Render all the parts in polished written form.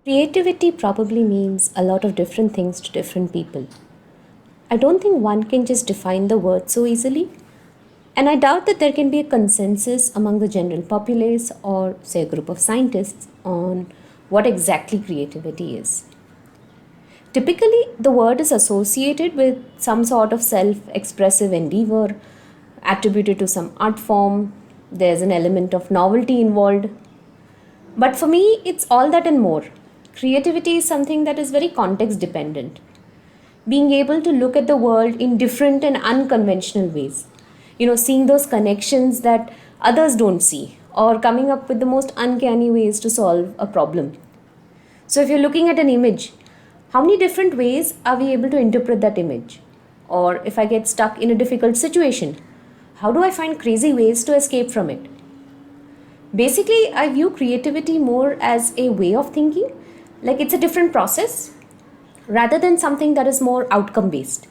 Creativity probably means a lot of different things to different people. I don't think one can just define the word so easily, and I doubt that there can be a consensus among the general populace or, say, a group of scientists on what exactly creativity is. Typically, the word is associated with some sort of self expressive endeavor attributed to some art form. There's an element of novelty involved. But for me, it's all that and more. Creativity is something that is very context dependent. Being able to look at the world in different and unconventional ways. Seeing those connections that others don't see, or coming up with the most uncanny ways to solve a problem. So, if you're looking at an image, how many different ways are we able to interpret that image? Or if I get stuck in a difficult situation, how do I find crazy ways to escape from it? Basically, I view creativity more as a way of thinking, like it's a different process rather than something that is more outcome based.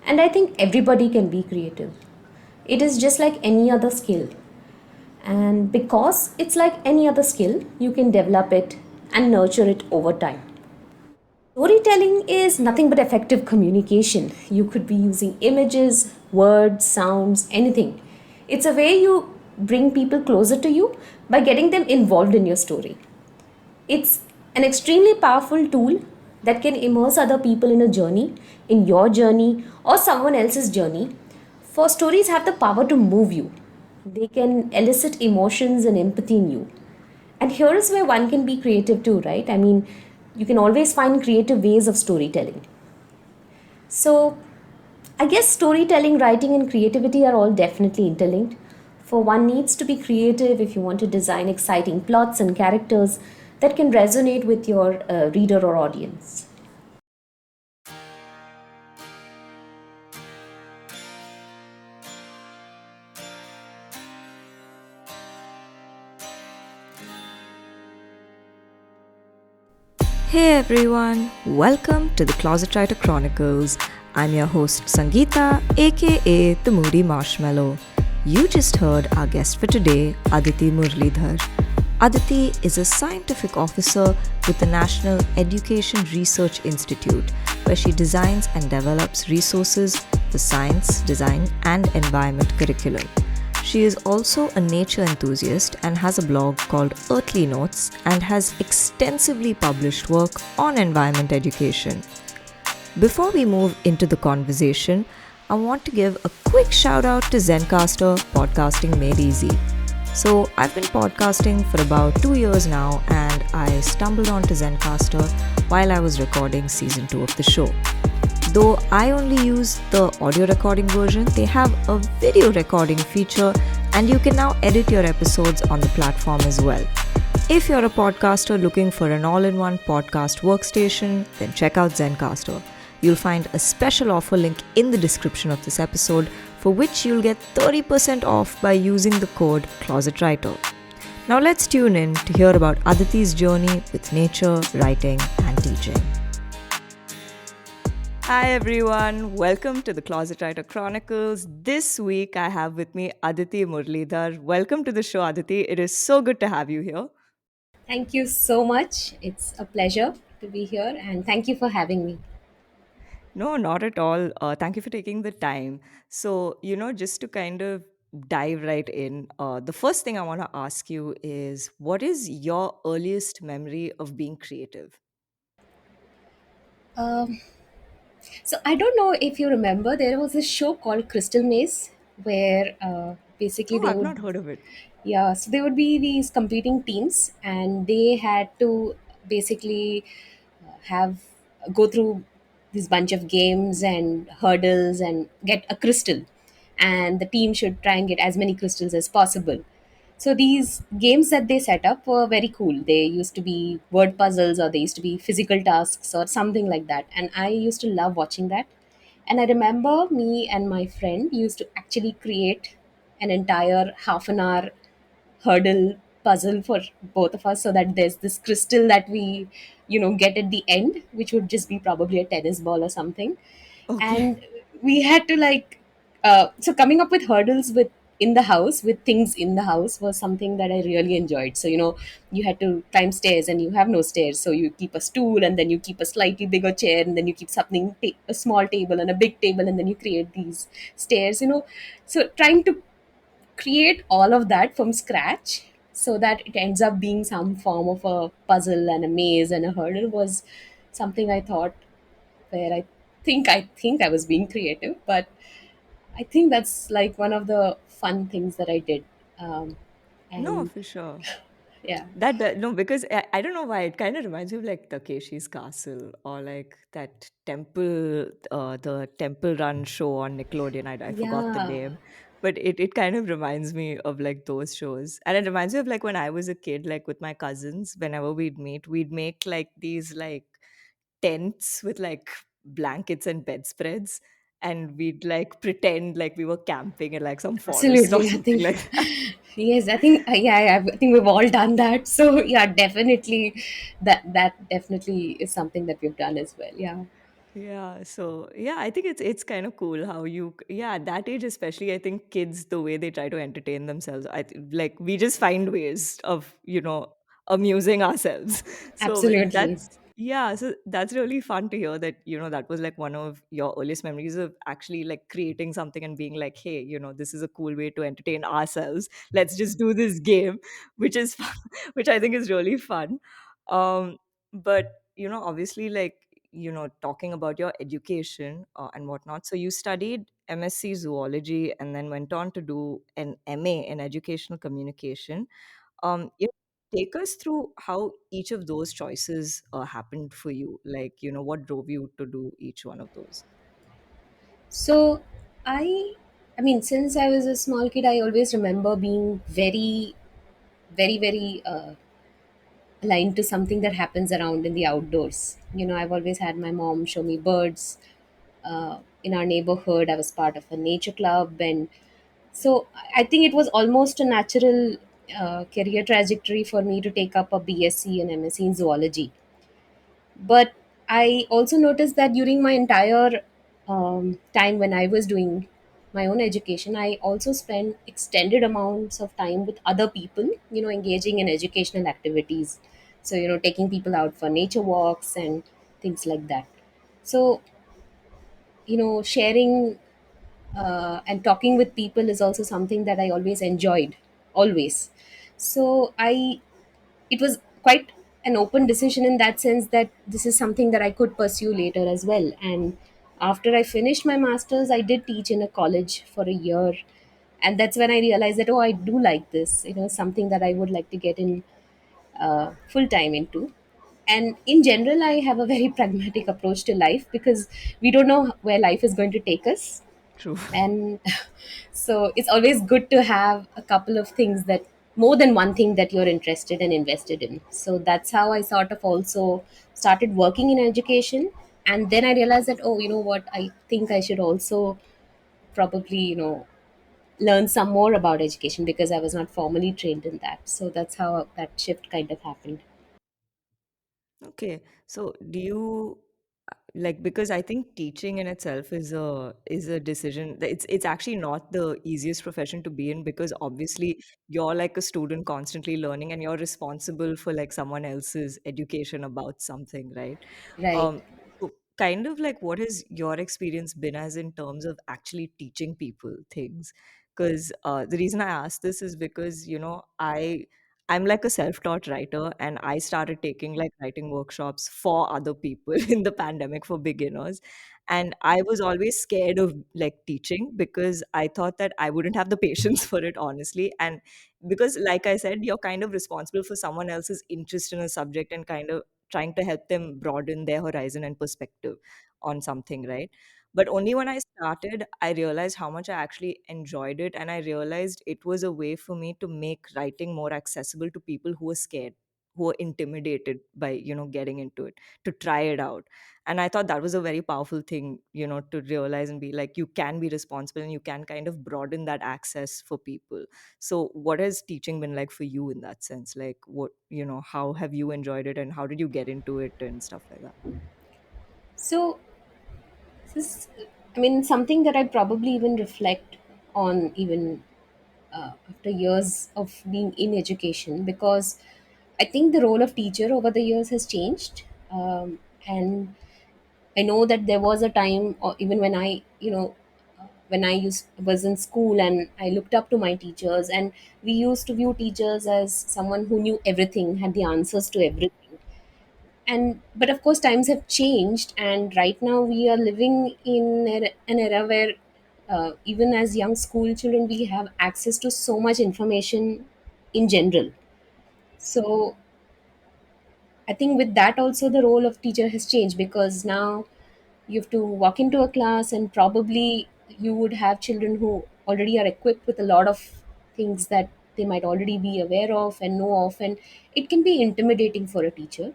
And I think everybody can be creative. It is just like any other skill. And because it's like any other skill, you can develop it and nurture it over time. Storytelling is nothing but effective communication. You could be using images, words, sounds, anything. It's a way you bring people closer to you by getting them involved in your story. It's an extremely powerful tool that can immerse other people in a journey, in your journey, or someone else's journey. For stories have the power to move you, they can elicit emotions and empathy in you. And here is where one can be creative too, right? I mean, you can always find creative ways of storytelling. So, I guess storytelling, writing, and creativity are all definitely interlinked. For one needs to be creative if you want to design exciting plots and characters that can resonate with your reader or audience. Hey everyone, welcome to the Closet Writer Chronicles. I'm your host Sangeeta, aka the Moody Marshmallow. You just heard our guest for today, Aditi Murlidhar. Aditi is a scientific officer with the National Education Research Institute, where she designs and develops resources for science, design, and environment curriculum. She is also a nature enthusiast and has a blog called Earthly Notes and has extensively published work on environment education. Before we move into the conversation, I want to give a quick shout out to Zencaster Podcasting Made Easy. So, I've been podcasting for about 2 years now, and I stumbled onto Zencaster while I was recording season 2 of the show. Though I only use the audio recording version, they have a video recording feature, and you can now edit your episodes on the platform as well. If you're a podcaster looking for an all-in-one podcast workstation, then check out Zencaster. You'll find a special offer link in the description of this episode, for which you'll get 30% off by using the code ClosetWriter. Now let's tune in to hear about Aditi's journey with nature, writing, and teaching. Hi everyone, welcome to the Closet Writer Chronicles. This week I have with me Aditi Murlidhar. Welcome to the show, Aditi. It is so good to have you here. Thank you so much. It's a pleasure to be here, and thank you for having me. No, not at all. Thank you for taking the time. So, just to kind of dive right in, the first thing I want to ask you is what is your earliest memory of being creative? Um, so I don't know if you remember, there was a show called Crystal Maze where basically Oh, they I've would, not heard of it. yeah, so there would be these competing teams, and they had to basically have go through this bunch of games and hurdles and get a crystal, and the team should try and get as many crystals as possible. So these games that they set up were very cool. They used to be word puzzles, or they used to be physical tasks or something like that, and I used to love watching that. And I remember me and my friend used to actually create an entire half an hour hurdle puzzle for both of us, so that there's this crystal that we get at the end, which would just be probably a tennis ball or something. Okay. And we had to, like, so coming up with hurdles with in the house with things in the house was something that I really enjoyed. So, you had to climb stairs and you have no stairs. So you keep a stool and then you keep a slightly bigger chair and then you keep something, a small table and a big table, and then you create these stairs. So trying to create all of that from scratch so that it ends up being some form of a puzzle and a maze and a hurdle was something I thought, where I think I was being creative, but I think that's like one of the fun things that I did. Um, No, and for sure. yeah, No, because I don't know why it kind of reminds me of like Takeshi's Castle or like that temple, the Temple Run show on Nickelodeon. I forgot the yeah, name, but it kind of reminds me of like those shows, and it reminds me of like when I was a kid, like with my cousins. Whenever we'd meet, we'd make like these like tents with like blankets and bedspreads, and we'd like pretend like we were camping in like some forest or absolutely. I something think, like that. yes, I think, yeah, I think we've all done that. So yeah, definitely, that definitely is something that we've done as well. Yeah, Yeah, so yeah, I think it's kind of cool how yeah, at that age especially, I think kids the way they try to entertain themselves, like we just find ways of, amusing ourselves. So absolutely. so that's really fun to hear that, that was like one of your earliest memories of actually like creating something and being like, hey, this is a cool way to entertain ourselves. Let's just do this game, which is fun, which I think is really fun. But obviously, like, talking about your education and whatnot. So you studied MSc zoology and then went on to do an MA in educational communication. Take us through how each of those choices happened for you. Like, what drove you to do each one of those? So I, I mean, since I was a small kid, I always remember being very, very, very aligned to something that happens around in the outdoors. I've always had my mom show me birds. In our neighborhood, I was part of a nature club, and so I think it was almost a natural career trajectory for me to take up a BSc and MSc in zoology. But I also noticed that during my entire time when I was doing my own education, I also spent extended amounts of time with other people, engaging in educational activities. So, taking people out for nature walks and things like that. So, sharing and talking with people is also something that I always enjoyed, always. So, it was quite an open decision in that sense that this is something that I could pursue later as well. And after I finished my masters, I did teach in a college for a year. And that's when I realized that, oh, I do like this, something that I would like to get in full time into. And in general, I have a very pragmatic approach to life because we don't know where life is going to take us. True. And so it's always good to have a couple of things, that more than one thing that you're interested and invested in. So that's how I sort of also started working in education. And then I realized that, oh, you know what, I think I should also probably, learn some more about education because I was not formally trained in that. So that's how that shift kind of happened. Okay. So do you like, because I think teaching in itself is a decision that it's actually not the easiest profession to be in, because obviously you're like a student constantly learning and you're responsible for like someone else's education about something, right? Right. Um so kind of like, what has your experience been as in terms of actually teaching people things? Because the reason I ask this is because, I'm like a self-taught writer, and I started taking like writing workshops for other people in the pandemic for beginners. And I was always scared of like teaching because I thought that I wouldn't have the patience for it, honestly. And because, like I said, you're kind of responsible for someone else's interest in a subject and kind of trying to help them broaden their horizon and perspective on something, right? But only when I started, I realized how much I actually enjoyed it. And I realized it was a way for me to make writing more accessible to people who were scared, who were intimidated by, getting into it, to try it out. And I thought that was a very powerful thing, to realize and be like, you can be responsible and you can kind of broaden that access for people. So, what has teaching been like for you in that sense? Like, how have you enjoyed it and how did you get into it and stuff like that? So this is, I mean, something that I probably even reflect on even after years of being in education, because I think the role of teacher over the years has changed. And I know that there was a time, or even when when I was in school and I looked up to my teachers, and we used to view teachers as someone who knew everything, had the answers to everything. And but of course, times have changed, and right now we are living in an era where even as young school children, we have access to so much information in general. So I think with that also the role of teacher has changed, because now you have to walk into a class and probably you would have children who already are equipped with a lot of things that they might already be aware of and know of, and it can be intimidating for a teacher.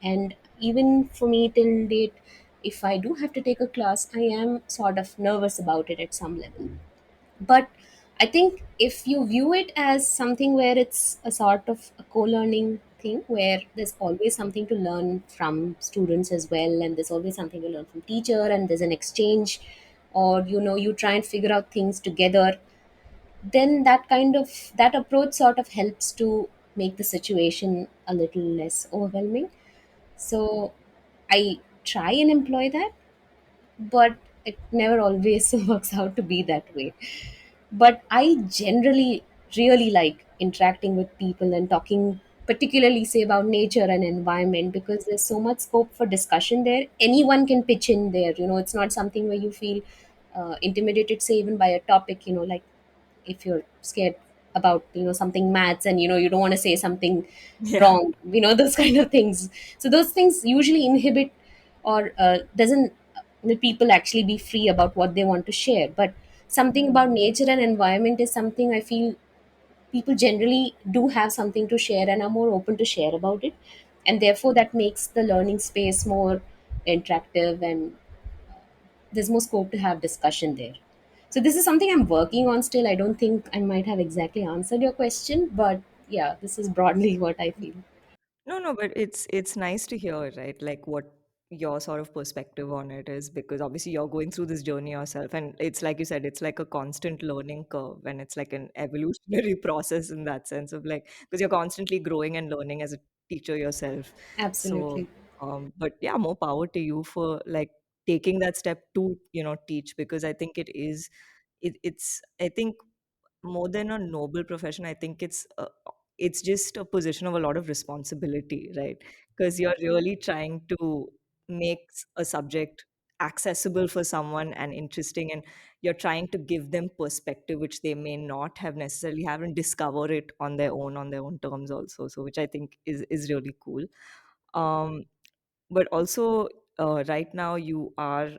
And even for me till date, if I do have to take a class, I am sort of nervous about it at some level. But I think if you view it as something where it's a sort of a co-learning thing, where there's always something to learn from students as well, and there's always something to learn from teacher, and there's an exchange, or you try and figure out things together, then that approach sort of helps to make the situation a little less overwhelming. So I try and employ that, but it never always works out to be that way. But I generally really like interacting with people and talking, particularly say about nature and environment, because there's so much scope for discussion there. Anyone can pitch in there. It's not something where you feel intimidated, say, even by a topic. Like if you're scared about something maths, and you don't want to say something Yeah. wrong, those kind of things. So those things usually inhibit, or doesn't let people actually be free about what they want to share. But something about nature and environment is something I feel people generally do have something to share and are more open to share about it, and therefore that makes the learning space more interactive, and there's more scope to have discussion there. So this is something I'm working on still. I don't think I might have exactly answered your question, but yeah, this is broadly what I feel. No, no, but it's nice to hear, right? Like what your sort of perspective on it is, because obviously you're going through this journey yourself, and it's like you said, it's like a constant learning curve, and it's like an evolutionary process in that sense of like, because you're constantly growing and learning as a teacher yourself. So, Absolutely. but yeah, more power to you for like taking that step to teach, because I think it's I think more than a noble profession, I think it's just a position of a lot of responsibility, right? Because you're really trying to make a subject accessible for someone and interesting, and you're trying to give them perspective which they may not have necessarily have, and discover it on their own terms also, so which I think is really cool. um but also, right now you are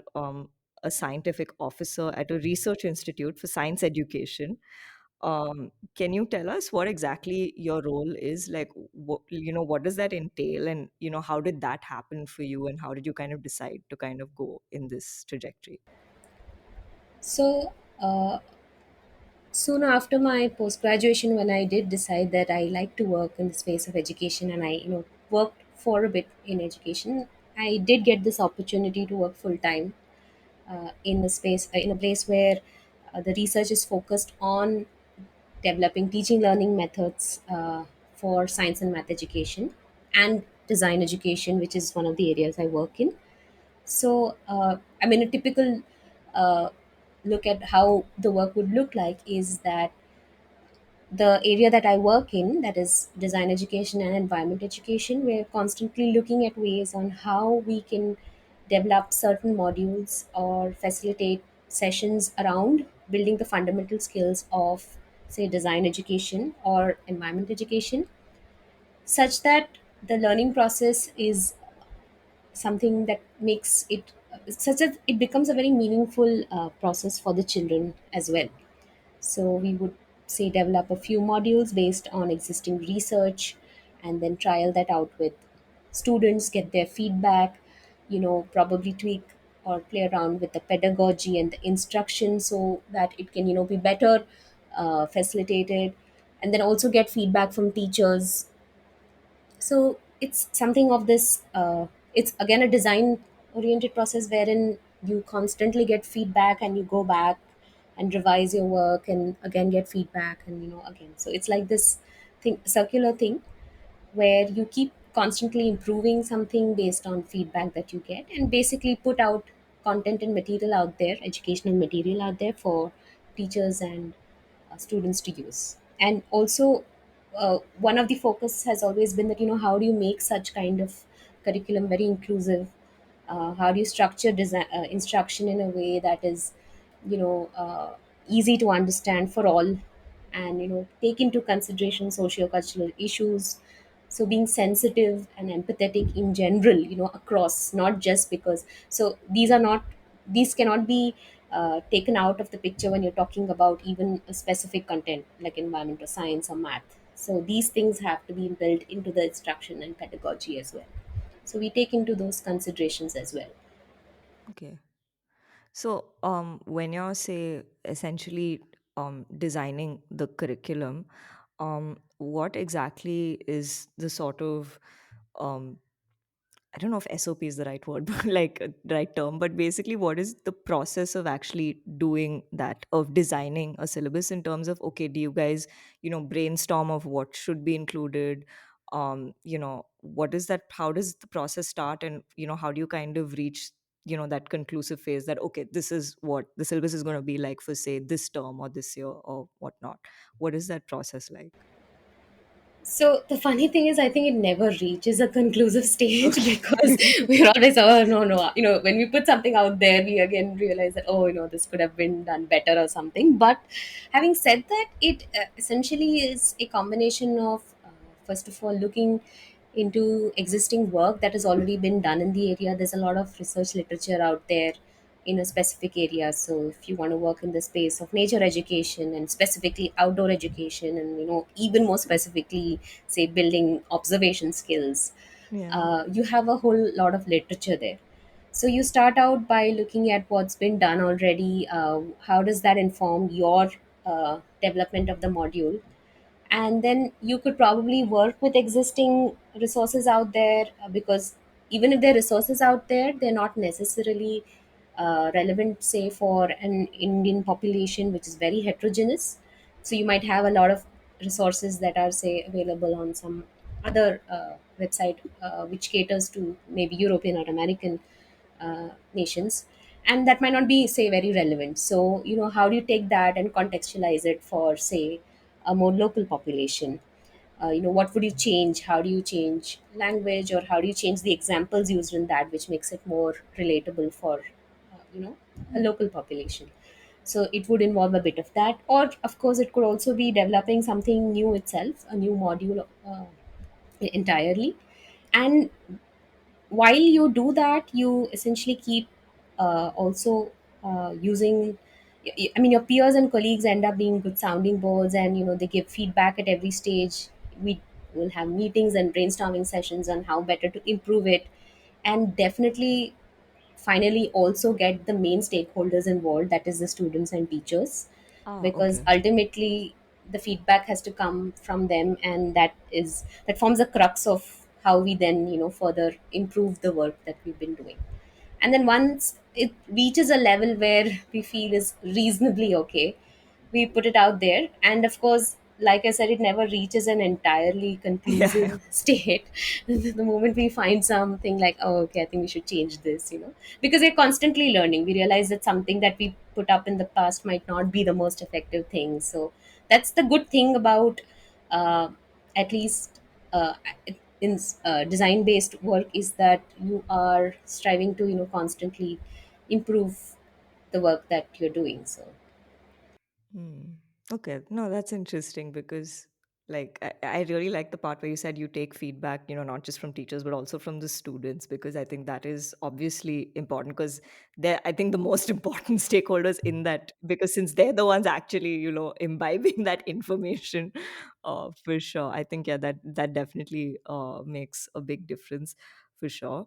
a scientific officer at a research institute for science education. Can you tell us what exactly your role is? Like, what does that entail? And, how did that happen for you? And how did you kind of decide to kind of go in this trajectory? So soon after my post graduation, when I did decide that I like to work in the space of education, and I worked for a bit in education, I did get this opportunity to work full time in a place where the research is focused on developing teaching learning methods for science and math education and design education, which is one of the areas I work in. So I mean, a typical uh, look at how the work would look like is that the area that I work in, that is design education and environment education, we're constantly looking at ways on how we can develop certain modules or facilitate sessions around building the fundamental skills of, say, design education or environment education, such that the learning process is something that makes it such that it becomes a very meaningful process for the children as well. So we would say develop a few modules based on existing research, and then trial that out with students, get their feedback, probably tweak or play around with the pedagogy and the instruction so that it can, be better facilitated, and then also get feedback from teachers. So it's something of this, it's again a design oriented process wherein you constantly get feedback and you go back and revise your work and again get feedback, and again. So it's like this thing, circular thing, where you keep constantly improving something based on feedback that you get, and basically put out content and material out there, educational material out there for teachers and students to use. And also, one of the focus has always been that, how do you make such kind of curriculum very inclusive? How do you structure instruction in a way that is, easy to understand for all, and take into consideration socio-cultural issues? So being sensitive and empathetic in general, across, not just because, so these cannot be taken out of the picture when you're talking about even a specific content like environment or science or math. So these things have to be built into the instruction and pedagogy as well. So we take into those considerations as well. Okay. So, when you're say essentially designing the curriculum, what exactly is the sort of um, I don't know if SOP is the right word, like right term, but basically, what is the process of actually doing that, of designing a syllabus in terms of, okay, do you guys, brainstorm of what should be included? What is that? How does the process start? And, how do you kind of reach, that conclusive phase that, okay, this is what the syllabus is going to be like for, say, this term or this year or whatnot? What is that process like? So the funny thing is, I think it never reaches a conclusive stage because Okay. we're always, oh no, no, when we put something out there, we again realize that, oh, this could have been done better or something. But having said that, it essentially is a combination of, first of all, looking into existing work that has already been done in the area. There's a lot of research literature out there in a specific area. So if you want to work in the space of nature education and specifically outdoor education, and even more specifically, say, building observation skills, Yeah. you have a whole lot of literature there. So you start out by looking at what's been done already. How does that inform your development of the module? And then you could probably work with existing resources out there, because even if there are resources out there, they're not necessarily relevant, say, for an Indian population which is very heterogeneous. So you might have a lot of resources that are, say, available on some other website which caters to maybe European or American nations, and that might not be, say, very relevant. So how do you take that and contextualize it for, say, a more local population? What would you change? How do you change language, or how do you change the examples used in that, which makes it more relatable for a local population? So it would involve a bit of that, or of course it could also be developing something new itself, a new module entirely. And while you do that, you essentially keep also using, I mean, your peers and colleagues end up being good sounding boards, and they give feedback at every stage. We will have meetings and brainstorming sessions on how better to improve it, and definitely finally also get the main stakeholders involved, that is the students and teachers, Ah, because okay. ultimately the feedback has to come from them, and that forms the crux of how we then further improve the work that we've been doing. And then once it reaches a level where we feel is reasonably okay, we put it out there. And of course, like I said, it never reaches an entirely Yeah. conclusive state. The moment we find something like, oh, okay, I think we should change this, because we're constantly learning. We realize that something that we put up in the past might not be the most effective thing. So that's the good thing about, uh, at least uh, in design based work, is that you are striving to constantly improve the work that you're doing. So Hmm. Okay. No, that's interesting because, like, I really like the part where you said you take feedback, not just from teachers, but also from the students, because I think that is obviously important because they're, I think, the most important stakeholders in that, because since they're the ones actually, imbibing that information, for sure. I think, yeah, that definitely makes a big difference for sure.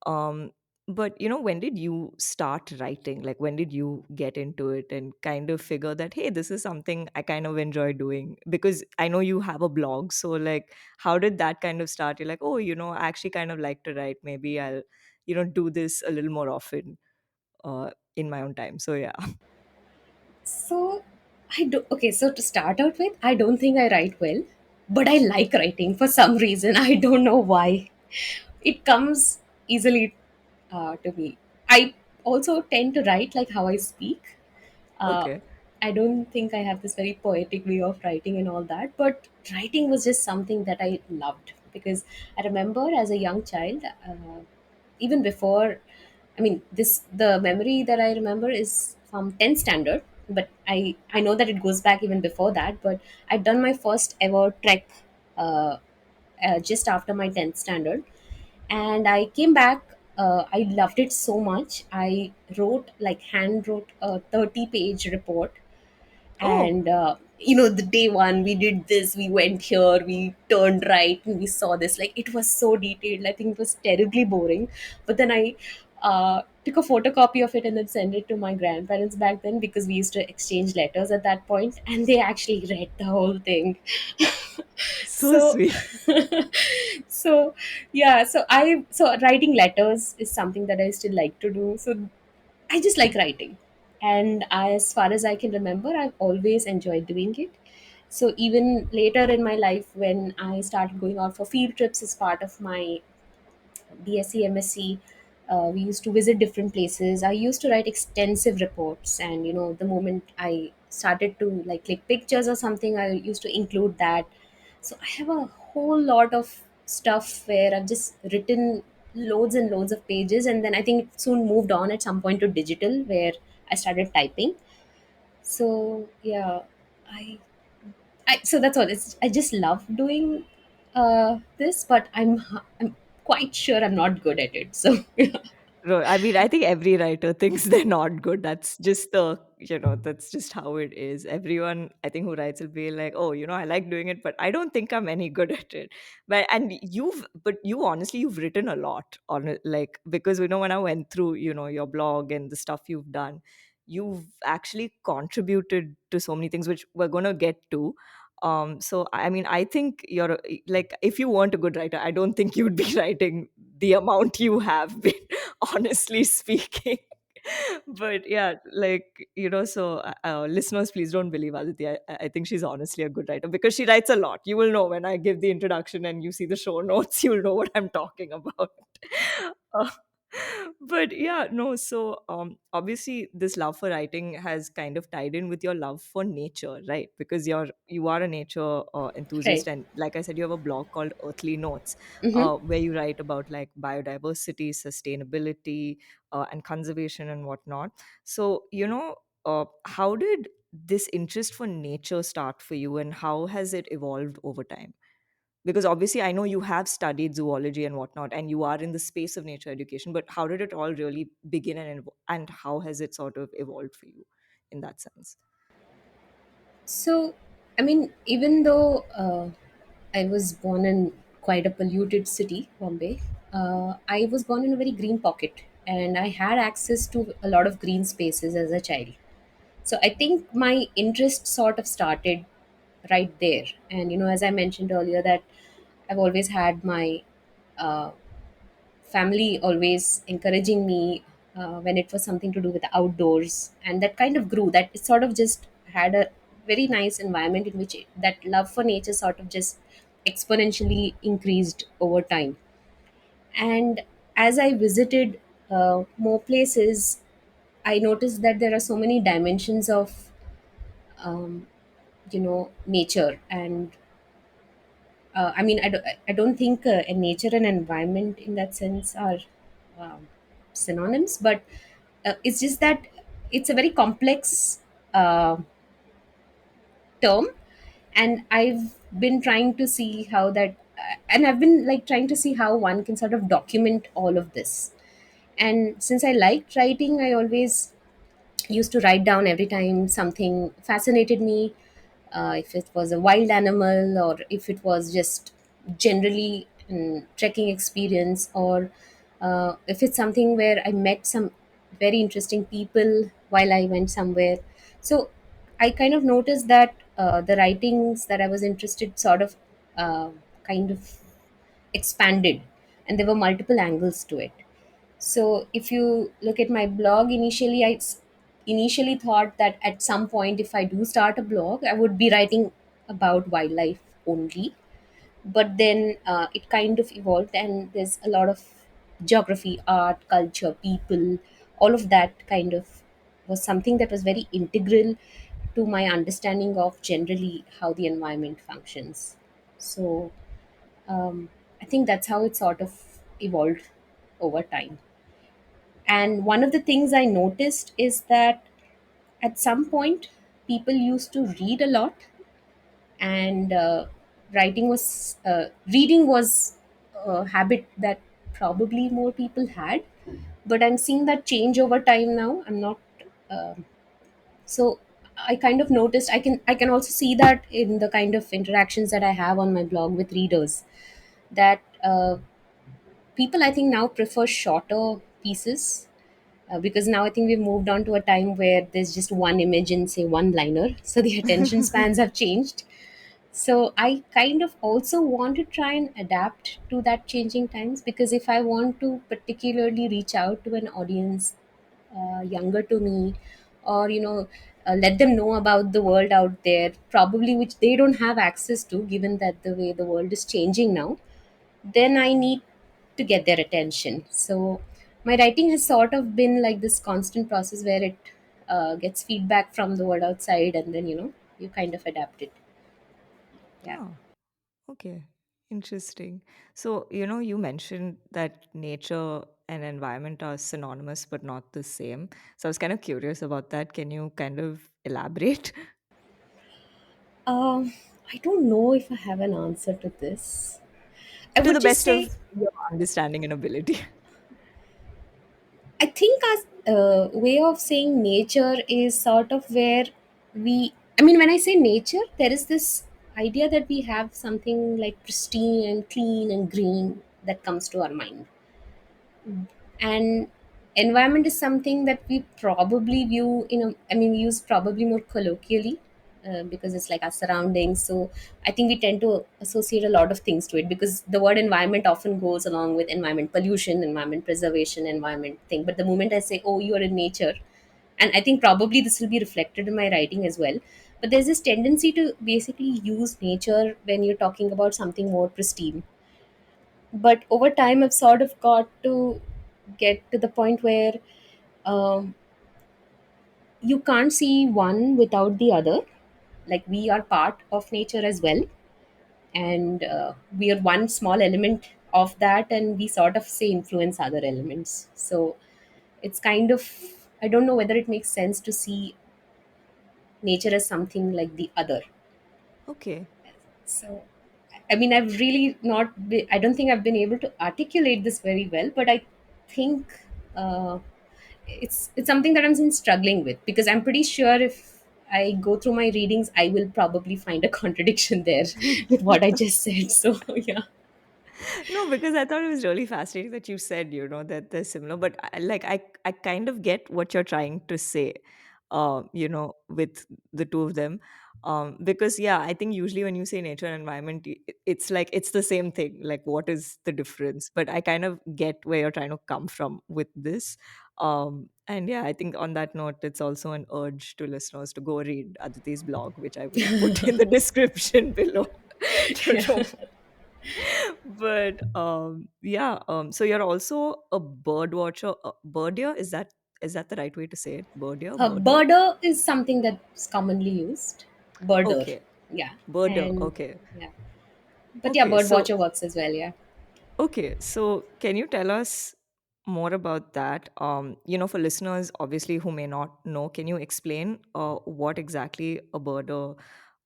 Um, but when did you start writing? Like, when did you get into it and kind of figure that, hey, this is something I kind of enjoy doing? Because I know you have a blog. So, like, how did that kind of start? You're like, oh, I actually kind of like to write. Maybe I'll, do this a little more often in my own time. So, yeah. So I do okay, so to start out with, I don't think I write well, but I like writing for some reason. I don't know why. It comes easily to me. I also tend to write like how I speak. Uh, Okay. I don't think I have this very poetic way of writing and all that, but writing was just something that I loved because I remember as a young child, even before, I mean, this the memory that I remember is from 10th standard, but I know that it goes back even before that. But I'd done my first ever trek uh, just after my 10th standard, and I came back. I loved it so much. I wrote like hand wrote a 30-page report, Oh, and the day one we did this, we went here, we turned right, and we saw this. Like, it was so detailed. I think it was terribly boring, but then I took a photocopy of it and then sent it to my grandparents back then, because we used to exchange letters at that point, and they actually read the whole thing. so So sweet. so yeah, so writing letters is something that I still like to do. So I just like writing. And as far as I can remember, I've always enjoyed doing it. So even later in my life, when I started going out for field trips as part of my BSc, MSc, we used to visit different places. I used to write extensive reports, and the moment I started to like click pictures or something, I used to include that. So I have a whole lot of stuff where I've just written loads and loads of pages, and then I think it soon moved on at some point to digital, where I started typing. So yeah, I so that's all. I just love doing this, but I'm quite sure I'm not good at it. So yeah. I mean, I think every writer thinks they're not good. That's just that's just how it is. Everyone, I think, who writes will be like, oh, I like doing it, but I don't think I'm any good at it. But you honestly, you've written a lot on it, like, because, when I went through, your blog and the stuff you've done, you've actually contributed to so many things, which we're going to get to. So I mean, I think like, if you weren't a good writer, I don't think you'd be writing the amount you have been. Honestly speaking. But yeah, like, so listeners, please don't believe Aditi. I think she's honestly a good writer because she writes a lot. You will know when I give the introduction and you see the show notes, you'll know what I'm talking about. Uh, but yeah, no, so obviously this love for writing has kind of tied in with your love for nature, right? Because you are a nature Right. enthusiast, and like I said, you have a blog called Earthly Notes, Mm-hmm. where you write about like biodiversity, sustainability, and conservation and whatnot. So, how did this interest for nature start for you, and how has it evolved over time? Because obviously, I know you have studied zoology and whatnot, and you are in the space of nature education, but how did it all really begin, and how has it sort of evolved for you in that sense? So, I mean, even though I was born in quite a polluted city, Bombay, I was born in a very green pocket, and I had access to a lot of green spaces as a child. So I think my interest sort of started right there. And as I mentioned earlier, that I've always had my uh, family always encouraging me when it was something to do with the outdoors, and that kind of grew. That it sort of just had a very nice environment in which that love for nature sort of just exponentially increased over time. And as I visited more places, I noticed that there are so many dimensions of um, nature. And I don't think nature and environment in that sense are um, synonyms, but it's just that it's a very complex uh, term. And I've been trying to see how that and I've been like trying to see how one can sort of document all of this. And since I liked writing, I always used to write down every time something fascinated me, if it was a wild animal, or if it was just generally trekking experience, or if it's something where I met some very interesting people while I went somewhere. So I kind of noticed that the writings that I was interested sort of kind of expanded, and there were multiple angles to it. So if you look at my blog, initially initially thought that at some point, if I do start a blog, I would be writing about wildlife only. But then it kind of evolved, and there's a lot of geography, art, culture, people, all of that kind of was something that was very integral to my understanding of generally how the environment functions. So I think that's how it sort of evolved over time. And one of the things I noticed is that at some point, people used to read a lot, and reading was a habit that probably more people had. But I'm seeing that change over time now. I'm not so I kind of noticed, I can also see that in the kind of interactions that I have on my blog with readers, that people I think now prefer shorter pieces, because now I think we've moved on to a time where there's just one image and say one liner, so the attention spans have changed. So I kind of also want to try and adapt to that changing times, because if I want to particularly reach out to an audience younger to me, or let them know about the world out there, probably which they don't have access to, given that the way the world is changing now, then I need to get their attention. So my writing has sort of been like this constant process where it gets feedback from the world outside, and then you kind of adapt it. Yeah. Oh, okay. Interesting. So, you mentioned that nature and environment are synonymous but not the same. So, I was kind of curious about that. Can you kind of elaborate? Um, I don't know if I have an answer to this. I To would the just best say, of your understanding and ability. I think as way of saying nature is sort of where we. I mean, when I say nature, there is this idea that we have something like pristine and clean and green that comes to our mind. And environment is something that we probably view, I mean, we use probably more colloquially, because it's like our surroundings. So I think we tend to associate a lot of things to it, because the word environment often goes along with environment pollution, environment preservation, environment thing. But the moment I say, oh, you are in nature, and I think probably this will be reflected in my writing as well, but there's this tendency to basically use nature when you're talking about something more pristine. But over time, I've sort of got to get to the point where um, you can't see one without the other. Like, we are part of nature as well, and we are one small element of that, and we sort of say influence other elements. So it's kind of, I don't know whether it makes sense to see nature as something like the other. Okay. So, I mean, I don't think I've been able to articulate this very well, but I think uh, it's something that I'm still struggling with, because I'm pretty sure if I go through my readings, I will probably find a contradiction there with what I just said. So, yeah. No, because I thought it was really fascinating that you said, that they're similar. But I kind of get what you're trying to say, with the two of them. Because yeah, I think usually when you say nature and environment, it's like it's the same thing. Like, what is the difference? But I kind of get where you're trying to come from with this. And yeah, I think on that note, it's also an urge to listeners to go read Aditi's blog, which I will put in the description below. Yeah. to but yeah, so you're also a bird watcher, birdier, is that the right way to say it? Birdier. Birder is something that's commonly used. Birder. Okay, Yeah. birder. And Okay. yeah. But yeah, Okay, bird so watcher works as well. Yeah. can you tell us more about that? For listeners obviously who may not know, can you explain what exactly a birder,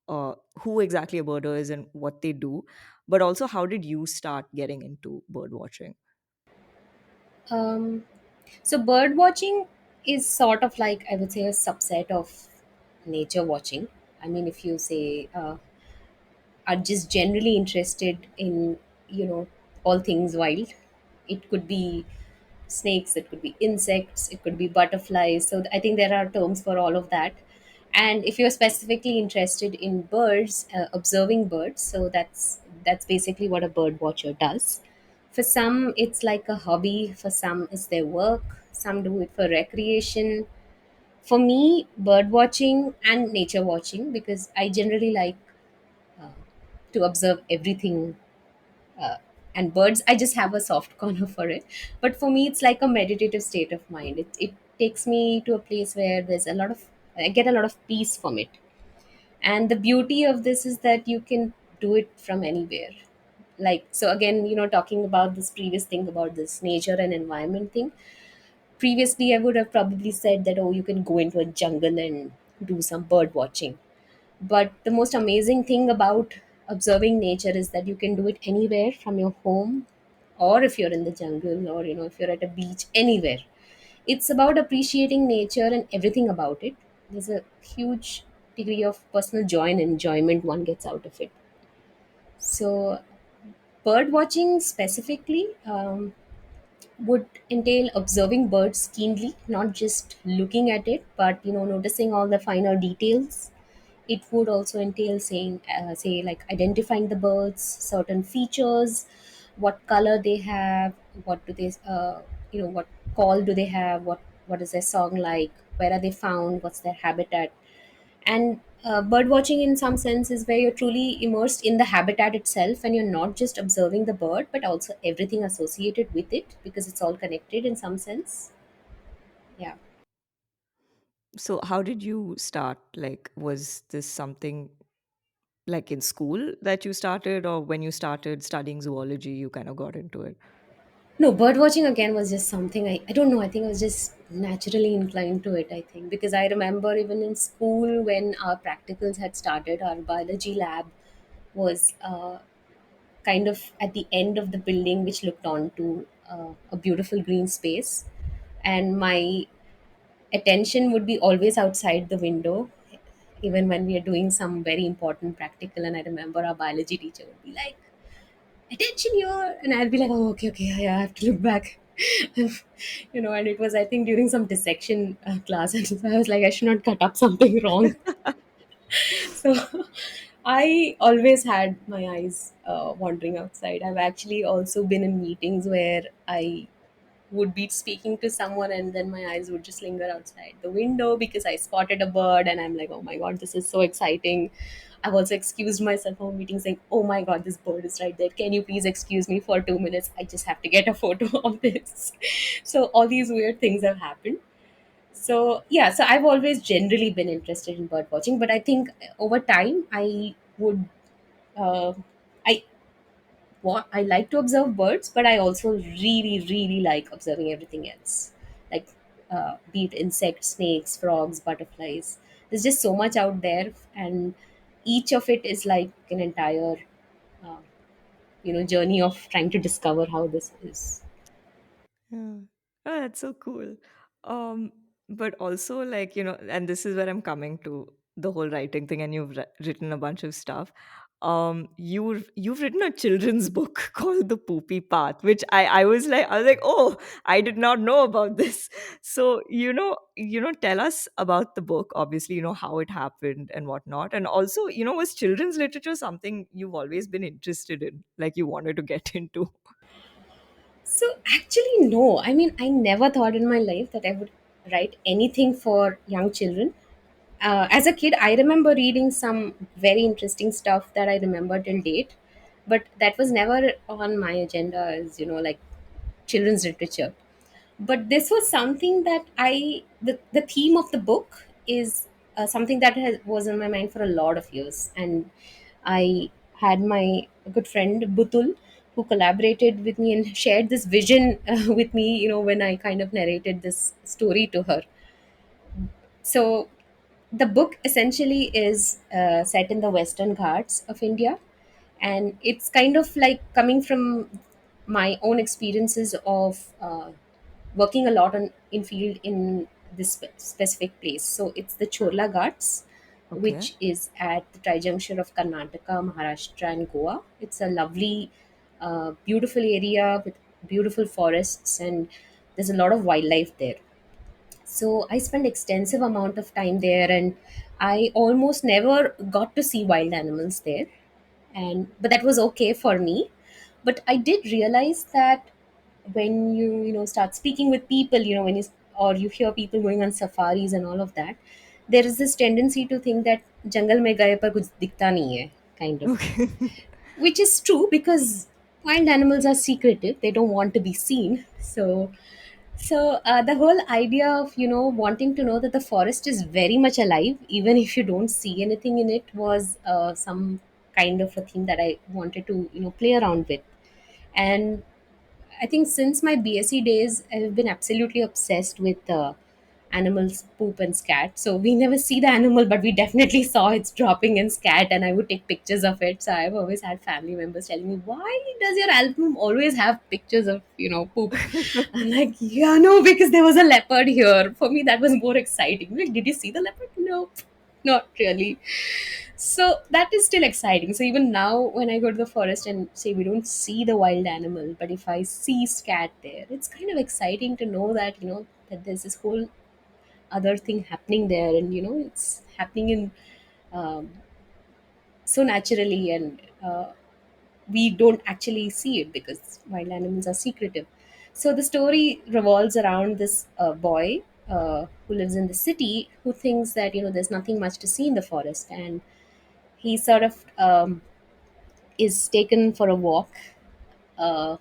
who exactly a birder is and what they do, but also how did you start getting into bird watching? Um, so bird watching is sort of like, I would say, a subset of nature watching. I mean, if you say are just generally interested in all things wild, it could be snakes, it could be insects, it could be butterflies. So I think there are terms for all of that. And if you're specifically interested in birds, observing birds, so that's basically what a bird watcher does. For some it's like a hobby, for some it's their work, some do it for recreation, For me, bird watching and nature watching, because I generally like uh, to observe everything. uh, and birds, I just have a soft corner for it. But for me, it's like a meditative state of mind. It takes me to a place where there's a lot of, I get a lot of peace from it. And the beauty of this is that you can do it from anywhere. Like, so again, talking about this previous thing about this nature and environment thing, previously I would have probably said that, oh, you can go into a jungle and do some bird watching. But the most amazing thing about observing nature is that you can do it anywhere from your home, or if you're in the jungle, or if you're at a beach, anywhere. It's about appreciating nature and everything about it. There's a huge degree of personal joy and enjoyment one gets out of it. So bird watching specifically, would entail observing birds keenly, not just looking at it, but noticing all the finer details. It would also entail saying, say, like identifying the birds, certain features, what color they have, what do they, what call do they have, what is their song like, where are they found, what's their habitat. And bird watching, in some sense, is where you're truly immersed in the habitat itself, and you're not just observing the bird, but also everything associated with it, because it's all connected in some sense. Yeah. So, how did you start? Like, was this something like in school that you started, or when you started studying zoology, you kind of got into it? No, bird watching again was just something I don't know. I think I was just naturally inclined to it. I think because I remember even in school when our practicals had started, our biology lab was kind of at the end of the building, which looked onto a beautiful green space, and my attention would be always outside the window, even when we are doing some very important practical. And I remember our biology teacher would be like, attention here, and I'll be like, oh, okay, okay, yeah, I have to look back. And it was, I think, during some dissection class, and so I was like, I should not cut up something wrong. So I always had my eyes wandering outside. I've actually also been in meetings where I would be speaking to someone, and then my eyes would just linger outside the window because I spotted a bird, and I'm like, oh my god, this is so exciting. I've also excused myself from meetings saying, oh my god, this bird is right there. Can you please excuse me for 2 minutes? I just have to get a photo of this. So all these weird things have happened. So yeah, so I've always generally been interested in bird watching, but I think over time I would uh, I I like to observe birds, but I also really, really like observing everything else, like be it insects, snakes, frogs, butterflies. There's just so much out there, and each of it is like an entire, uh, journey of trying to discover how this is. Yeah. Oh, that's so cool. Um, but also, like, and this is where I'm coming to the whole writing thing, and you've written a bunch of stuff. You've written a children's book called The Poopy Path, which I was like, oh, I did not know about this. So, tell us about the book, obviously, how it happened and whatnot. And also, was children's literature something you've always been interested in, like you wanted to get into? So actually, no. I mean, I never thought in my life that I would write anything for young children. As a kid, I remember reading some very interesting stuff that I remember till date, but that was never on my agenda as like children's literature. But this was something that the theme of the book is something that was in my mind for a lot of years, and I had my good friend Butul, who collaborated with me and shared this vision with me. When I kind of narrated this story to her. So the book essentially is set in the Western Ghats of India, and it's kind of like coming from my own experiences of working a lot on in field in this specific place. So it's the Chorla Ghats, Okay. which is at the trijuncture of Karnataka, Maharashtra, and Goa. It's a lovely, beautiful area with beautiful forests, and there's a lot of wildlife there. So I spent extensive amount of time there, and I almost never got to see wild animals there. And but that was okay for me. But I did realize that when you start speaking with people, when you or you hear people going on safaris and all of that, there is this tendency to think that jungle mein gaye par kuch dikhta nahi hai, kind of, Okay. which is true because wild animals are secretive, they don't want to be seen. So the whole idea of wanting to know that the forest is very much alive even if you don't see anything in it was some kind of a theme that I wanted to play around with. And I think since my BSc days, I've been absolutely obsessed with animals poop and scat. So we never see the animal, but we definitely saw its dropping and scat, and I would take pictures of it. So I've always had family members telling me, "Why does your album always have pictures of poop?" I'm like, "Yeah, no, because there was a leopard here. For me, that was more exciting. Like, did you see the leopard? No, not really." So that is still exciting. So even now, when I go to the forest and say we don't see the wild animal, but if I see scat there, it's kind of exciting to know that that there's this whole other thing happening there, and it's happening in um, so naturally, and we don't actually see it because wild animals are secretive. So the story revolves around this boy who lives in the city who thinks that there's nothing much to see in the forest, and he sort of is taken for a walk uh,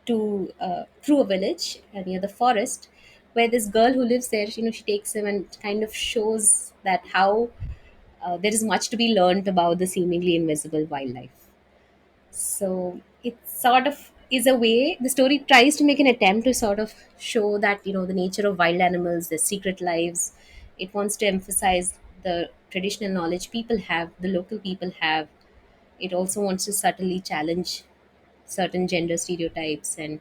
to through a village near the forest, where this girl who lives there, she takes him and kind of shows that how there is much to be learned about the seemingly invisible wildlife. So it sort of is a way the story tries to make an attempt to sort of show that the nature of wild animals, their secret lives. It wants to emphasize the traditional knowledge people have, the local people have. It also wants to subtly challenge certain gender stereotypes, and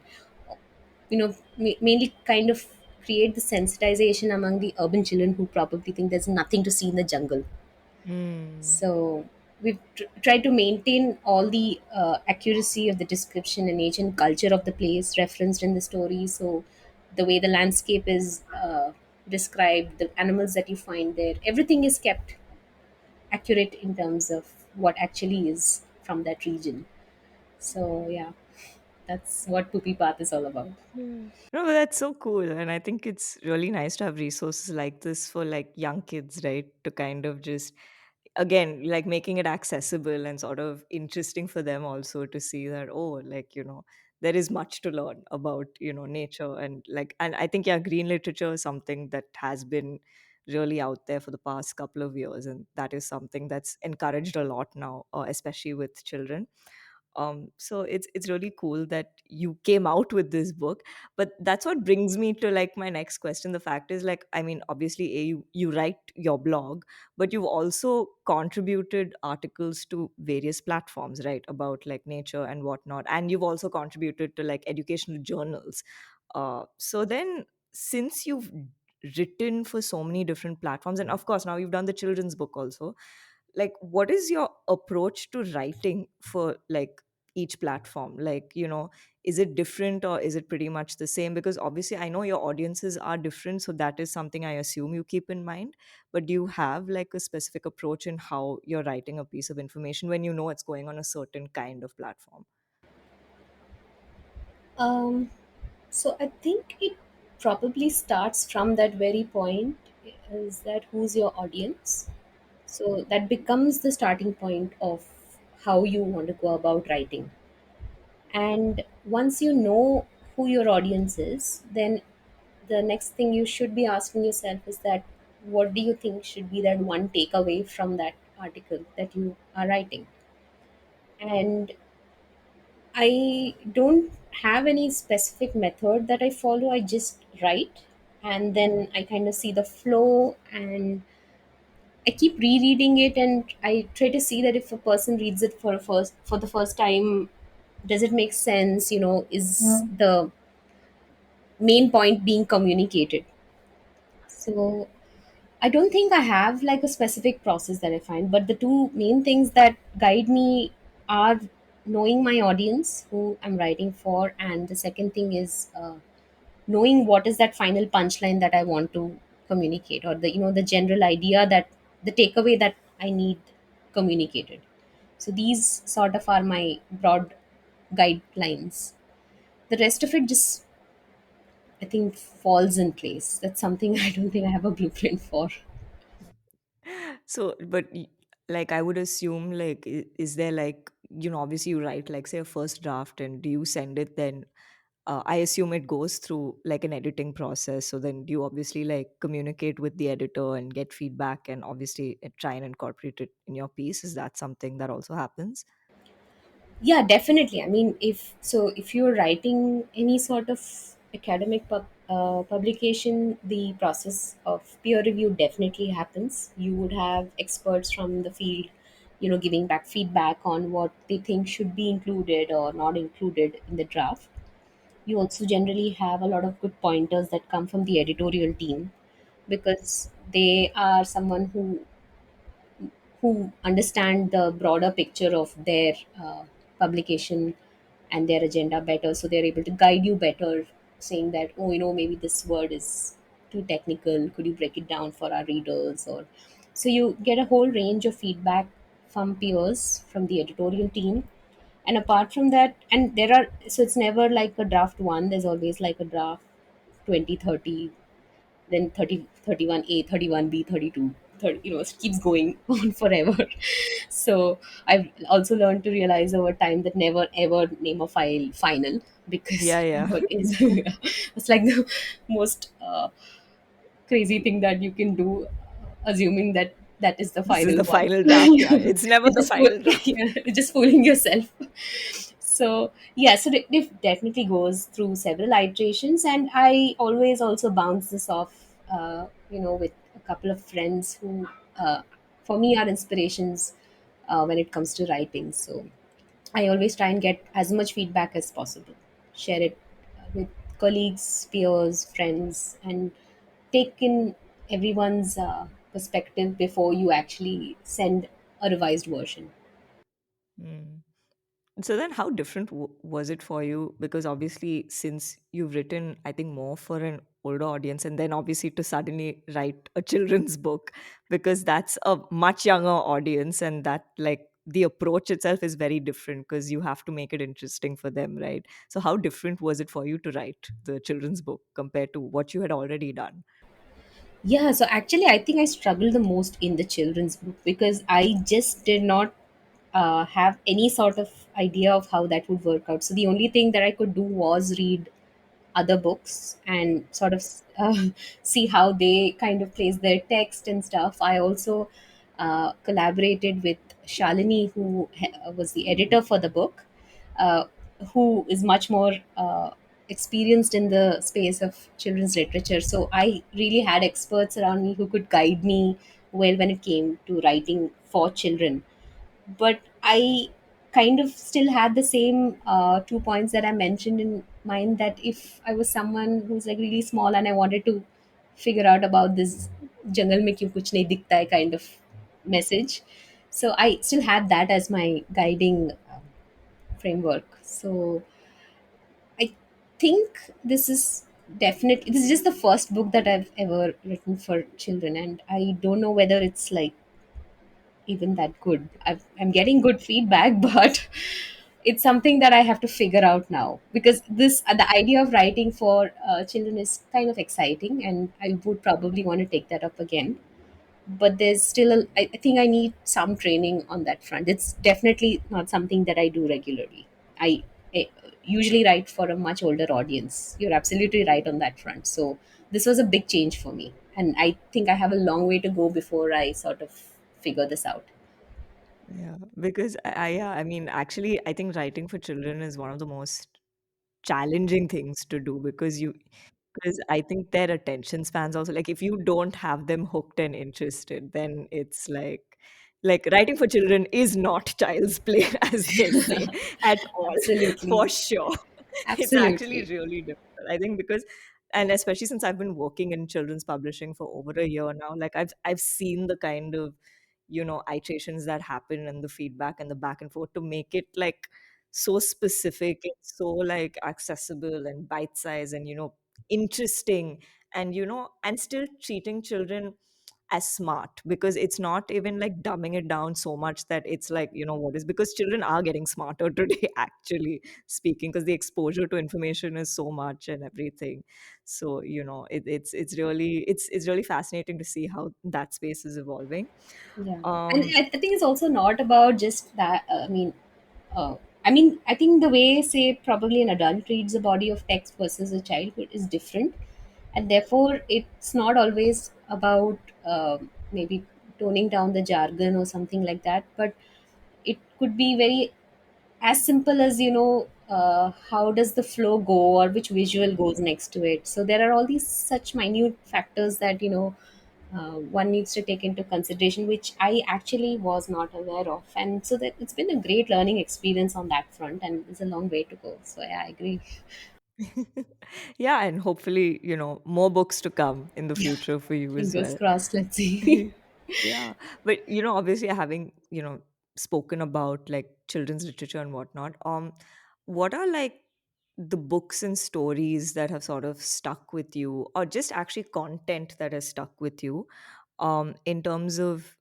mainly kind of create the sensitization among the urban children who probably think there's nothing to see in the jungle. Hmm. So we've tried to maintain all the accuracy of the description and age and culture of the place referenced in the story. So the way the landscape is described, the animals that you find there, everything is kept accurate in terms of what actually is from that region. So yeah, that's what Poopy Path is all about. Yeah. No, but that's so cool. And I think it's really nice to have resources like this for like young kids, right? To kind of just, again, like making it accessible and sort of interesting for them also to see that, oh, like, there is much to learn about, nature. And I think, yeah, green literature is something that has been really out there for the past couple of years. And that is something that's encouraged a lot now, especially with children. So it's really cool that you came out with this book. But that's what brings me to like my next question. The fact is, like, I mean, obviously, you write your blog, but you've also contributed articles to various platforms, right, about like nature and whatnot, and you've also contributed to like educational journals. So then, since you've written for so many different platforms, and of course now you've done the children's book also, like what is your approach to writing for like each platform? Like, is it different or is it pretty much the same? Because obviously I know your audiences are different, so that is something I assume you keep in mind. But do you have like a specific approach in how you're writing a piece of information when you know it's going on a certain kind of platform? Um, so I think it probably starts from that very point, is that who's your audience? So that becomes the starting point of how you want to go about writing. And once you know who your audience is, then the next thing you should be asking yourself is that what do you think should be that one takeaway from that article that you are writing? And I don't have any specific method that I follow. I just write, and then I kind of see the flow, and I keep rereading it, and I try to see that if a person reads it for the first time, does it make sense? Is the main point being communicated? So I don't think I have like a specific process that I find, but the two main things that guide me are knowing my audience, who I'm writing for, and the second thing is knowing what is that final punchline that I want to communicate, or the general idea, that the takeaway that I need communicated. So these sort of are my broad guidelines. The rest of it just I think falls in place. That's something I don't think I have a blueprint for. So, but like I would assume, like, is there like, obviously you write like say a first draft, and do you send it then? I assume it goes through like an editing process. So then do you obviously like communicate with the editor and get feedback, and obviously try and incorporate it in your piece. Is that something that also happens? Yeah, definitely. I mean, if you're writing any sort of academic publication, the process of peer review definitely happens. You would have experts from the field, giving back feedback on what they think should be included or not included in the draft. You also generally have a lot of good pointers that come from the editorial team, because they are someone who understand the broader picture of their publication and their agenda better, so they're able to guide you better, saying that, oh, maybe this word is too technical, could you break it down for our readers? Or so you get a whole range of feedback from peers, from the editorial team. And apart from that, and there are, so it's never like a draft one, there's always like a draft 20, 30, then 30, 31A, 31B, 32, 30, it keeps going on forever. So I've also learned to realize over time that never ever name a file final, Yeah, because yeah. final is it's like the most crazy thing that you can do, assuming that that is the This is final the one. final draft. Yeah, it's never You're the just final draft. you're just fooling yourself. So yeah, so it definitely goes through several iterations, and I always also bounce this off, with a couple of friends who, for me, are inspirations when it comes to writing. So I always try and get as much feedback as possible, share it with colleagues, peers, friends, and take in everyone's perspective before you actually send a revised version. Hmm. So then, how different was it for you? Because obviously, since you've written, I think, more for an older audience, and then obviously to suddenly write a children's book, because that's a much younger audience, and that like the approach itself is very different because you have to make it interesting for them, right? So, how different was it for you to write the children's book compared to what you had already done? Yeah, so actually, I think I struggled the most in the children's book, because I just did not have any sort of idea of how that would work out. So the only thing that I could do was read other books and sort of see how they kind of place their text and stuff. I also collaborated with Shalini, who was the editor for the book, uh, who is much more experienced in the space of children's literature. So I really had experts around me who could guide me well when it came to writing for children. But I kind of still had the same 2 points that I mentioned in mind, that if I was someone who's like really small and I wanted to figure out about this jungle mein kyun kuch nahi dikhta hai kind of message, so I still had that as my guiding framework. So I think this is just the first book that I've ever written for children, and I don't know whether it's like even that good. I'm getting good feedback, but it's something that I have to figure out now, because the idea of writing for children is kind of exciting, and I would probably want to take that up again. But there's still I think I need some training on that front. It's definitely not something that I do regularly. I usually write for a much older audience. You're absolutely right on that front. So this was a big change for me, and I think I have a long way to go before I sort of figure this out. Yeah, because yeah, I mean, actually, I think writing for children is one of the most challenging things to do because I think their attention spans also, like if you don't have them hooked and interested, then it's like writing for children is not child's play, as they say, at all, Absolutely. for sure. It's actually Absolutely. really difficult, I think, because and especially since I've been working in children's publishing for over a year now, like I've seen the kind of iterations that happen and the feedback and the back and forth to make it like so specific and so like accessible and bite size and interesting and and still treating children as smart, because it's not even like dumbing it down so much that it's like, what is, because children are getting smarter today, actually speaking, because the exposure to information is so much and everything. So it's really, it's really fascinating to see how that space is evolving. Yeah, and um I think it's also not about just that. Uh, I mean, I think the way, say, probably an adult reads a body of text versus a childhood is different, and therefore it's not always about maybe toning down the jargon or something like that, but it could be very as simple as, how does the flow go or which visual goes next to it. So there are all these such minute factors that, one needs to take into consideration, which I actually was not aware of. And so that it's been a great learning experience on that front, and it's a long way to go. So yeah, I agree. yeah, and hopefully, more books to come in the Yeah, future for you as fingers well. crossed. Let's see. Yeah, but obviously, having spoken about like children's literature and whatnot, what are like the books and stories that have sort of stuck with you, or just actually content that has stuck with you, in terms of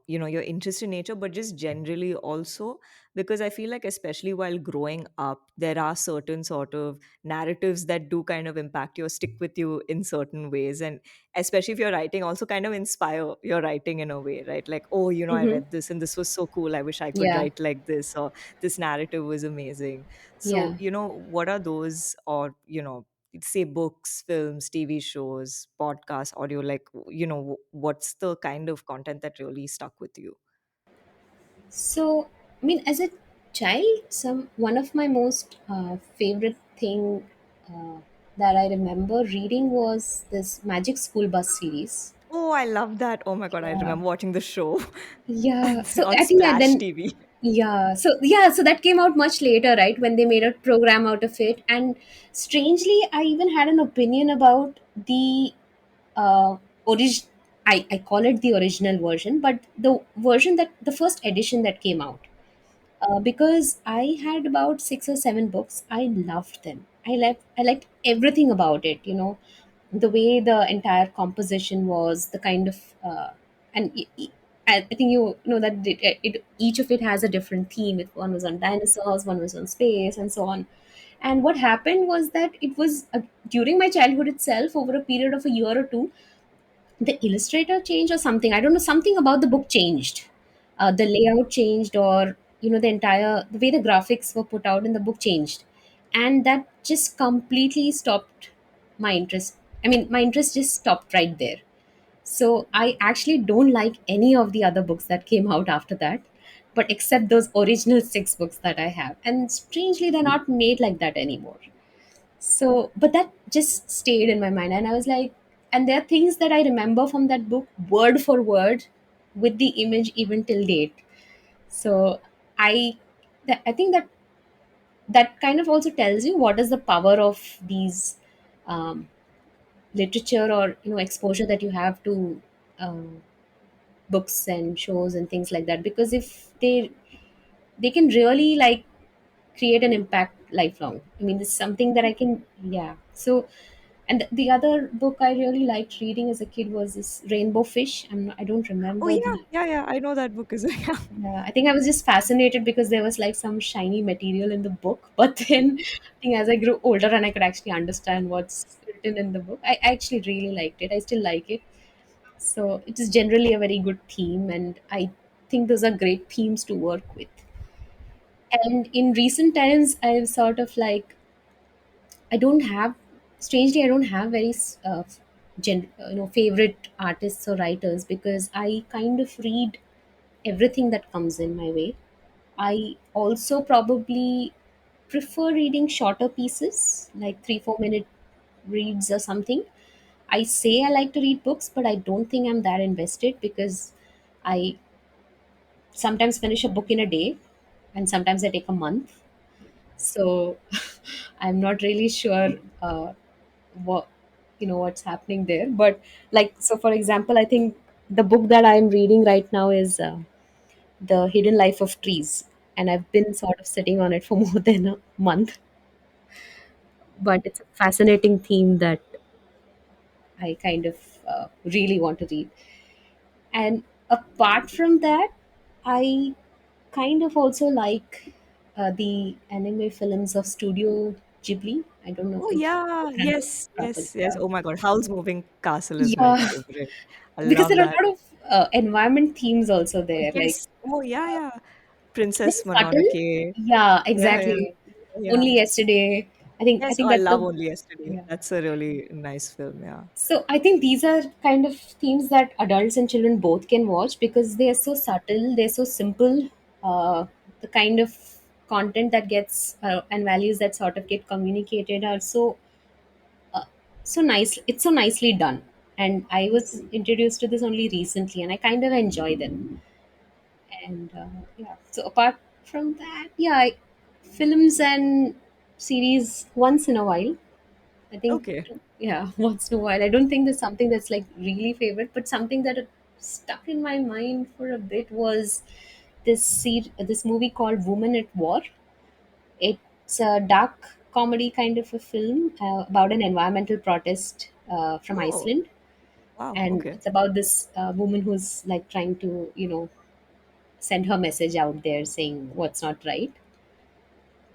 your interest in nature, but just generally also, because I feel like, especially while growing up, there are certain sort of narratives that do kind of impact you or stick with you in certain ways, and especially if you're writing, also kind of inspire your writing in a way, right? Like, oh, I Hmm. read this and this was so cool, I wish I could Yeah, write like this, or this narrative was amazing. So yeah. what are those, or say books, films, TV shows, podcasts, audio, like, what's the kind of content that really stuck with you? So, I mean, as a child, some one of my most favorite thing uh, that I remember reading was this Magic School Bus series. Oh, I love that. Oh my god, I Yeah, remember watching the show yeah. So on I think that Splash then, TV. so that came out much later, right? When they made a program out of it, and strangely, I even had an opinion about the origin. I call it the original version, but the version that the first edition that came out, because I had about 6 or 7 books. I loved them. I liked everything about it. The way the entire composition was, the kind of and I think you know that each of it has a different theme. One was on dinosaurs, one was on space, and so on. And what happened was that it was during my childhood itself, over a period of a year or two, the illustrator changed or something. I don't know, something about the book changed. The layout changed, or the entire the way the graphics were put out in the book changed, and that just completely stopped my interest. I mean, my interest just stopped right there. So I actually don't like any of the other books that came out after that, but except those original 6 books that I have. And strangely, they're not made like that anymore. So, but that just stayed in my mind. And I was like, and there are things that I remember from that book, word for word, with the image even till date. So, I, I think that kind of also tells you what is the power of these um, literature, or exposure that you have to um, books and shows and things like that. Because if they can really like create an impact lifelong. I mean, this is something that I can, yeah. So, and the other book I really liked reading as a kid was this Rainbow Fish. I don't Oh remember yeah, the. yeah, yeah, I know that book is yeah. I think I was just fascinated because there was like some shiny material in the book. But then, I think as I grew older and I could actually understand what's written in the book, I actually really liked it. I still like it. So it is generally a very good theme, and I think those are great themes to work with. And in recent times, I've sort of like I don't have, strangely, I don't have very favorite artists or writers, because I kind of read everything that comes in my way. I also probably prefer reading shorter pieces, like 3 4 minute reads or something. I say I like to read books, but I don't think I'm that invested, because I sometimes finish a book in a day, and sometimes I take a month. So I'm not really sure what what's happening there. But like, so for example, I think the book that I'm reading right now is The Hidden Life of Trees, and I've been sort of sitting on it for more than a month. But it's a fascinating theme that I kind of really want to read. And apart from that, I kind of also like the anime films of Studio Ghibli. I don't know Oh if yeah, I pronounced yes, it properly. yes, yes. Yeah. Oh my God, Howl's Moving Castle is my Yeah, favorite. I because love there are that. a lot of environment themes also there, like Yes. Oh yeah, uh, yeah. very Princess subtle. Mononoke. Yeah, Yeah, yeah, exactly. yeah. Only yesterday. I Yes, think oh, I that's love the Only Yesterday. yeah. That's a really nice film. Yeah. So I think these are kind of themes that adults and children both can watch because they are so subtle, they're so simple. The kind of content that gets and values that sort of get communicated are uh, so nice. It's so nicely done. And I was introduced to this only recently, and I kind of enjoy them. And yeah, so apart from that, yeah, films and series once in a while. I think, Okay. yeah, once in a while. I don't think there's something that's like really favorite, but something that stuck in my mind for a bit was this movie called Woman at War. It's a dark comedy kind of a film about an environmental protest from Oh, Iceland, wow. and Okay. it's about this woman who's like trying to, send her message out there saying what's not right.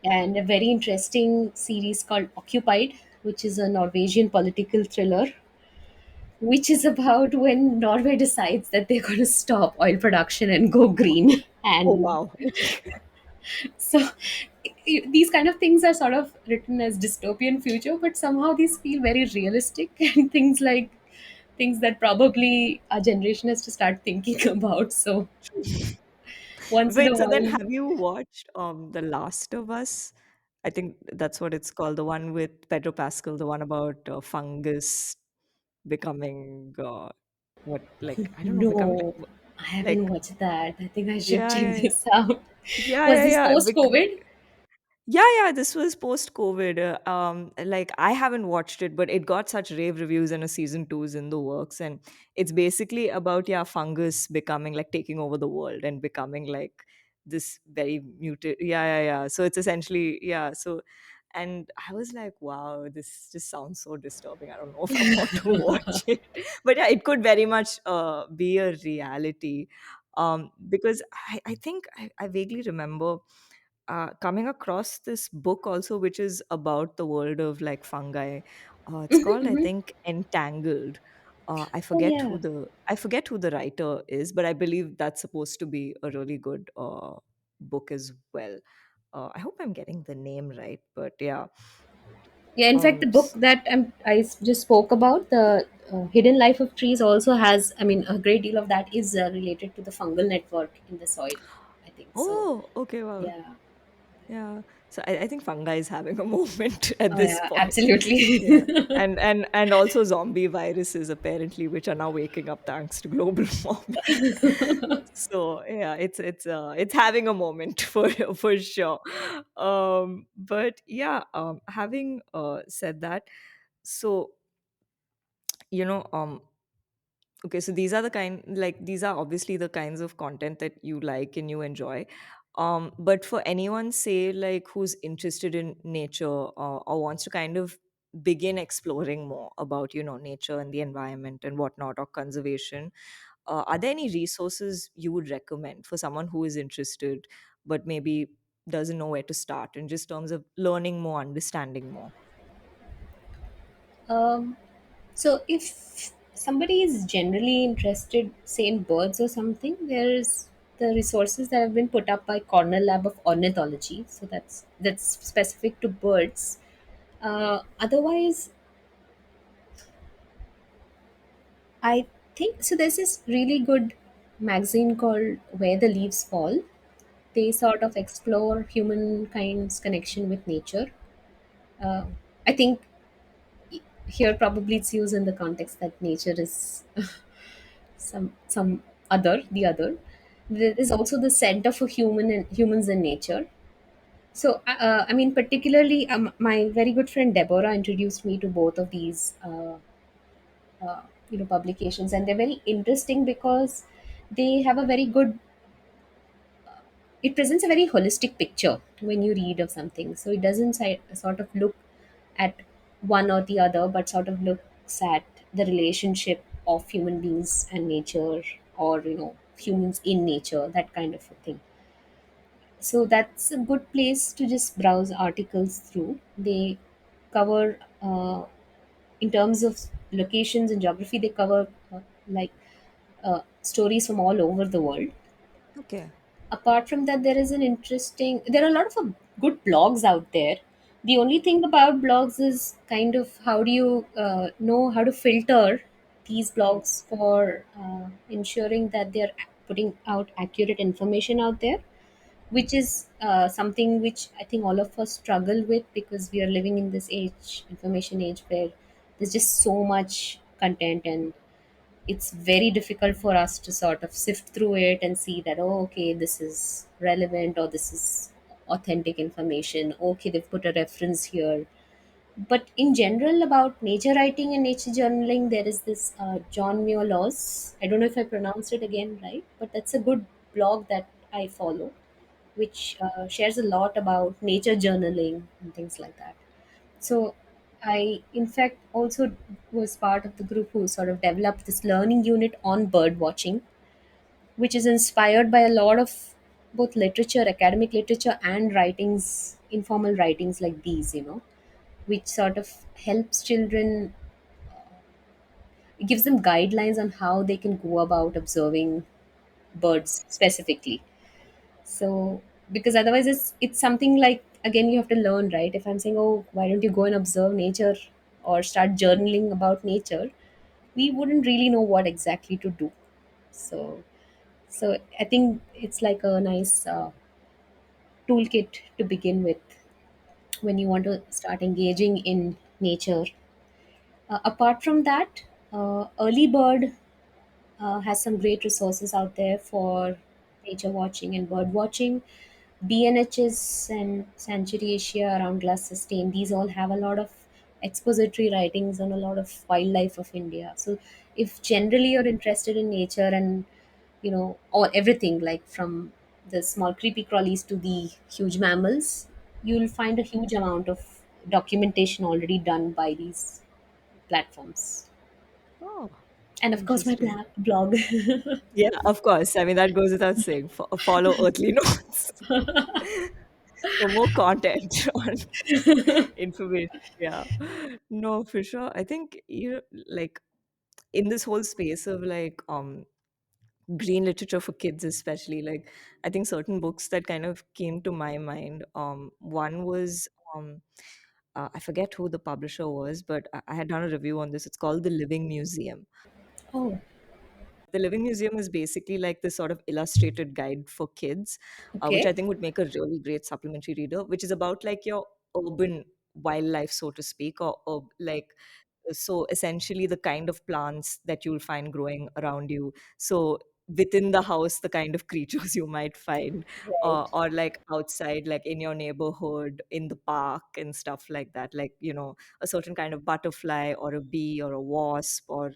And a very interesting series called Occupied, which is a Norwegian political thriller, which is about when Norway decides that they're going to stop oil production and go green. Oh, And wow. so these kind of things are sort of written as dystopian future, but somehow these feel very realistic and things that probably our generation has to start thinking about. So once in a Wait, so then while, have you watched The Last of Us? I think that's what it's called, the one with Pedro Pascal, the one about fungus becoming what, like, I don't know, becoming no, I haven't like, watched that. I think I should yeah, check yeah, this out. yeah, Was yeah, this yeah. post COVID? Yeah, yeah, this was post-COVID. Like I haven't watched it, but it got such rave reviews and a season two is in the works. And it's basically about, yeah, fungus becoming like taking over the world and becoming like this very muted. Yeah, yeah, yeah. So it's essentially, yeah. So, and I was like, wow, this just sounds so disturbing. I don't know if I want to watch it. But yeah, it could very much be a reality. Because I think I vaguely remember coming across this book also, which is about the world of like fungi. It's called, I think, Entangled. Oh yeah. I forget who the writer is, but I believe that's supposed to be a really good book as well. I hope I'm getting the name right, but yeah. Yeah, in fact, the book S- that just spoke about, the Hidden Life of Trees, also has, I mean, a great deal of that is related to the fungal network in the soil, I think. So, oh, okay, wow. yeah. Yeah. So I think fungi is having a moment at Oh, this yeah, point. Yeah. absolutely. And also zombie viruses apparently, which are now waking up thanks to global warming. So yeah, it's having a moment for sure. But yeah, having said that, so you know, okay, so these are the kind, like these are obviously the kinds of content that you like and you enjoy. But for anyone, say, like who's interested in nature or wants to kind of begin exploring more about, nature and the environment and whatnot, or conservation, are there any resources you would recommend for someone who is interested but maybe doesn't know where to start in just terms of learning more, understanding more? um, so, if somebody is generally interested, say, in birds or something, there's the resources that have been put up by Cornell Lab of Ornithology. So, that's specific to birds. Otherwise, I think so. There's this really good magazine called Where the Leaves Fall. They sort of explore humankind's connection with nature. Uh, I think here probably it's used in the context that nature is some other, the other. There is also the Center for Humans and Nature. So, I mean, particularly, my very good friend Deborah introduced me to both of these, publications, and they're very interesting because they have a very good, it presents a very holistic picture when you read of something. So it doesn't sort of look at one or the other, but sort of looks at the relationship of human beings and nature. or humans in nature, that kind of a thing. So that's a good place to just browse articles through. They cover in terms of locations and geography, they cover like stories from all over the world. Okay. Apart from that, there are a lot of good blogs out there. The only thing about blogs is kind of how do you know how to filter these blogs for ensuring that they're putting out accurate information out there, which is something which I think all of us struggle with, because we are living in this information age, where there's just so much content, and it's very difficult for us to sort of sift through it and see that, oh, okay, this is relevant, or this is authentic information. Okay, they've put a reference here. But in general, about nature writing and nature journaling, there is this John Muir Laws. I don't know if I pronounced it again right, but that's a good blog that I follow, which shares a lot about nature journaling and things like that. So I, in fact, also was part of the group who sort of developed this learning unit on bird watching, which is inspired by a lot of both literature, academic literature, and writings, informal writings like these, which sort of helps children, it gives them guidelines on how they can go about observing birds specifically. So, because otherwise it's something like, again, you have to learn, right? If I'm saying, oh, why don't you go and observe nature or start journaling about nature, we wouldn't really know what exactly to do. So I think it's like a nice toolkit to begin with when you want to start engaging in nature. Apart from that, early bird has some great resources out there for nature watching and bird watching. BNHS and Sanctuary Asia around Glass Sustain, these all have a lot of expository writings on a lot of wildlife of India. So, if generally you're interested in nature and, or everything like from the small creepy crawlies to the huge mammals, you'll find a huge amount of documentation already done by these platforms. Oh, And of course, my interesting. blog. Yeah, of course. I mean, that goes without saying. Follow Earthly Notes for more content on information. Yeah. No, for sure. I think like in this whole space of like green literature for kids especially, like I think certain books that kind of came to my mind, one was I forget who the publisher was, but I had done a review on this. It's called The Living Museum. Oh, The Living Museum is basically like this sort of illustrated guide for kids, which I okay. think would make a really great supplementary reader, which is about like your urban wildlife, so to speak, or like so essentially the kind of plants that you'll find growing around you. So within the house, the kind of creatures you might find, Right. or like outside, like in your neighborhood, in the park and stuff like that. Like, a certain kind of butterfly or a bee or a wasp or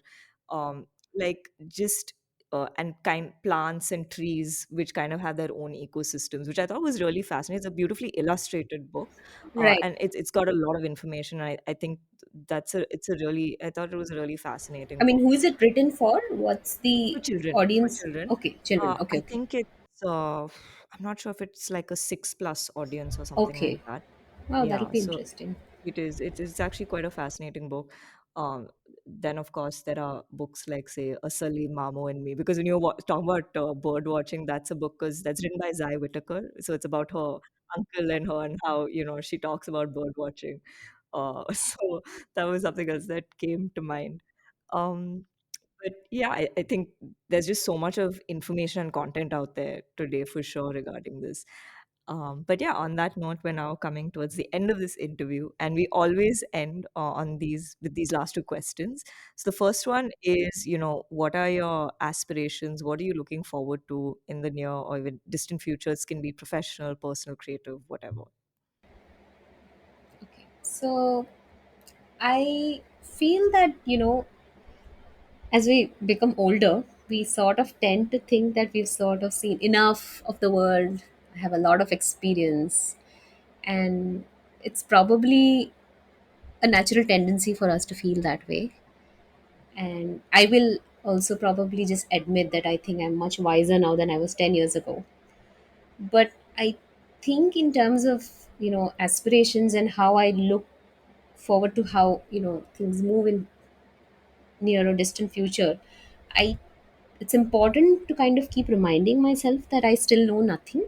like just and kind plants and trees which kind of have their own ecosystems, which I thought was really fascinating. It's a beautifully illustrated book, Right. and it's got a lot of information. I think I thought it was a really I fascinating mean, book who is it written for? What's the for children. For audience? children, Okay, children. Okay, I okay. think it's I'm not sure if it's like a 6+ audience or something like Okay. that. Wow, that'll Yeah, be so interesting. it's actually quite a fascinating book. Then of course there are books like say Asali, Mamo and Me, because when you're talking about bird watching, that's a book because that's written by Zai Whitaker. So it's about her uncle and her and how she talks about bird watching. So that was something else that came to mind. Um, but yeah, I think there's just so much of information and content out there today for sure regarding this. But yeah, on that note, we're now coming towards the end of this interview, and we always end on these with these last two questions. So the first one is, what are your aspirations? What are you looking forward to in the near or even distant future? It can be professional, personal, creative, whatever. Okay. So I feel that, as we become older, we sort of tend to think that we've sort of seen enough of the world, have a lot of experience, and it's probably a natural tendency for us to feel that way. And I will also probably just admit that I think I'm much wiser now than I was 10 years ago. But I think in terms of, aspirations and how I look forward to how, things move in near or distant future, I it's important to kind of keep reminding myself that I still know nothing,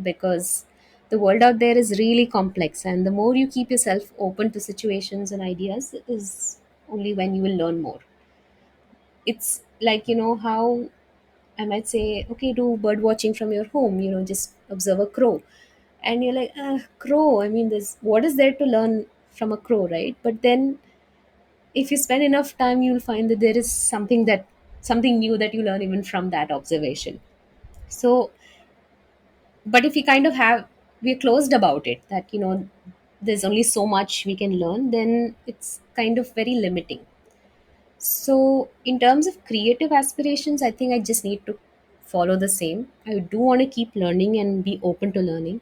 because the world out there is really complex, and the more you keep yourself open to situations and ideas is only when you will learn more. It's like, how I might say, okay, do bird watching from your home, just observe a crow. And you're like, crow, I mean, there's what is there to learn from a crow, right? But then if you spend enough time, you'll find that there is something new that you learn even from that observation. So, but if we kind of have we're closed about it, that there's only so much we can learn, then it's kind of very limiting. So, in terms of creative aspirations, I think I just need to follow the same. I do want to keep learning and be open to learning.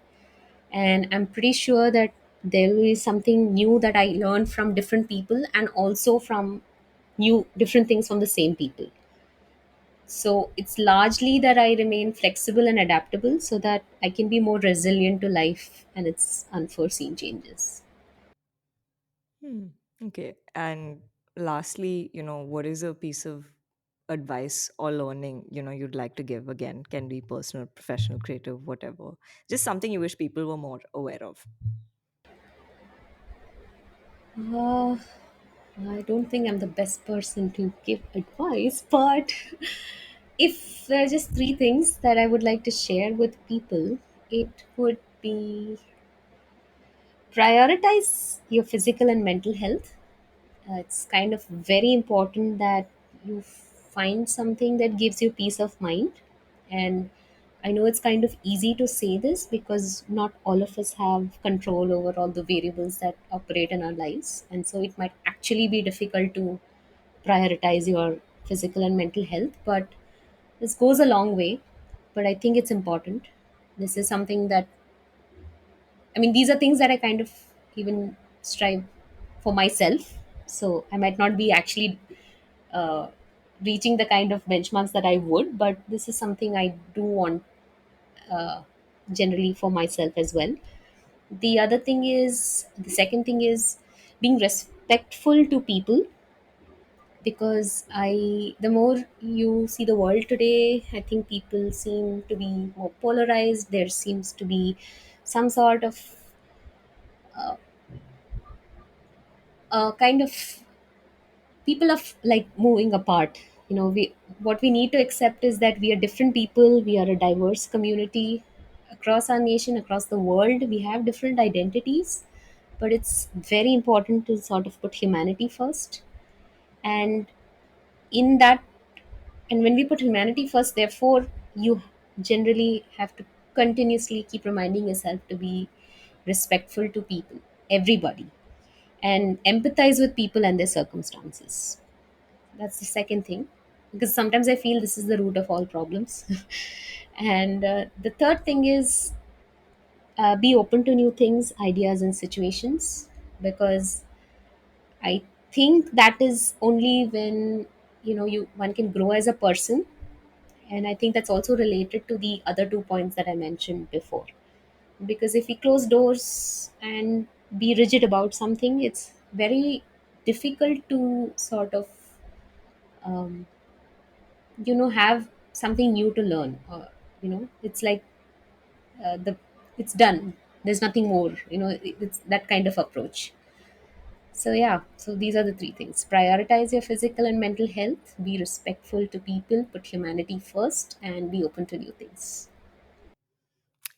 And I'm pretty sure that there will be something new that I learn from different people, and also from new different things from the same people. So, it's largely that I remain flexible and adaptable so that I can be more resilient to life and its unforeseen changes. Hmm. Okay. And lastly, what is a piece of advice or learning, you'd like to give? Again, can be personal, professional, creative, whatever. Just something you wish people were more aware of. Uh, I don't think I'm the best person to give advice, but if there are just three things that I would like to share with people, it would be prioritize your physical and mental health. It's kind of very important that you find something that gives you peace of mind. And I know it's kind of easy to say this because not all of us have control over all the variables that operate in our lives. And so it might actually be difficult to prioritize your physical and mental health. But this goes a long way. But I think it's important. This is something that, I mean, these are things that I kind of even strive for myself. So I might not be actually uh, reaching the kind of benchmarks that I would, but this is something I do want uh, generally for myself as well. The second thing is being respectful to people, because the more you see the world today, I think people seem to be more polarized. There seems to be some sort of uh, kind of people of like moving apart. We what we need to accept is that we are different people, we are a diverse community across our nation, across the world. We have different identities, but it's very important to sort of put humanity first. And in that, and when we put humanity first, therefore you generally have to continuously keep reminding yourself to be respectful to people, everybody, and empathize with people and their circumstances. That's the second thing, because sometimes I feel this is the root of all problems. And the third thing is be open to new things, ideas, and situations, because I think that is only when you one can grow as a person. And I think that's also related to the other 2 points that I mentioned before. Because if we close doors and be rigid about something, it's very difficult to sort of um, have something new to learn. It's like the it's done, there's nothing more. It's that kind of approach. So yeah, so these are the three things: prioritize your physical and mental health, be respectful to people, put humanity first, and be open to new things.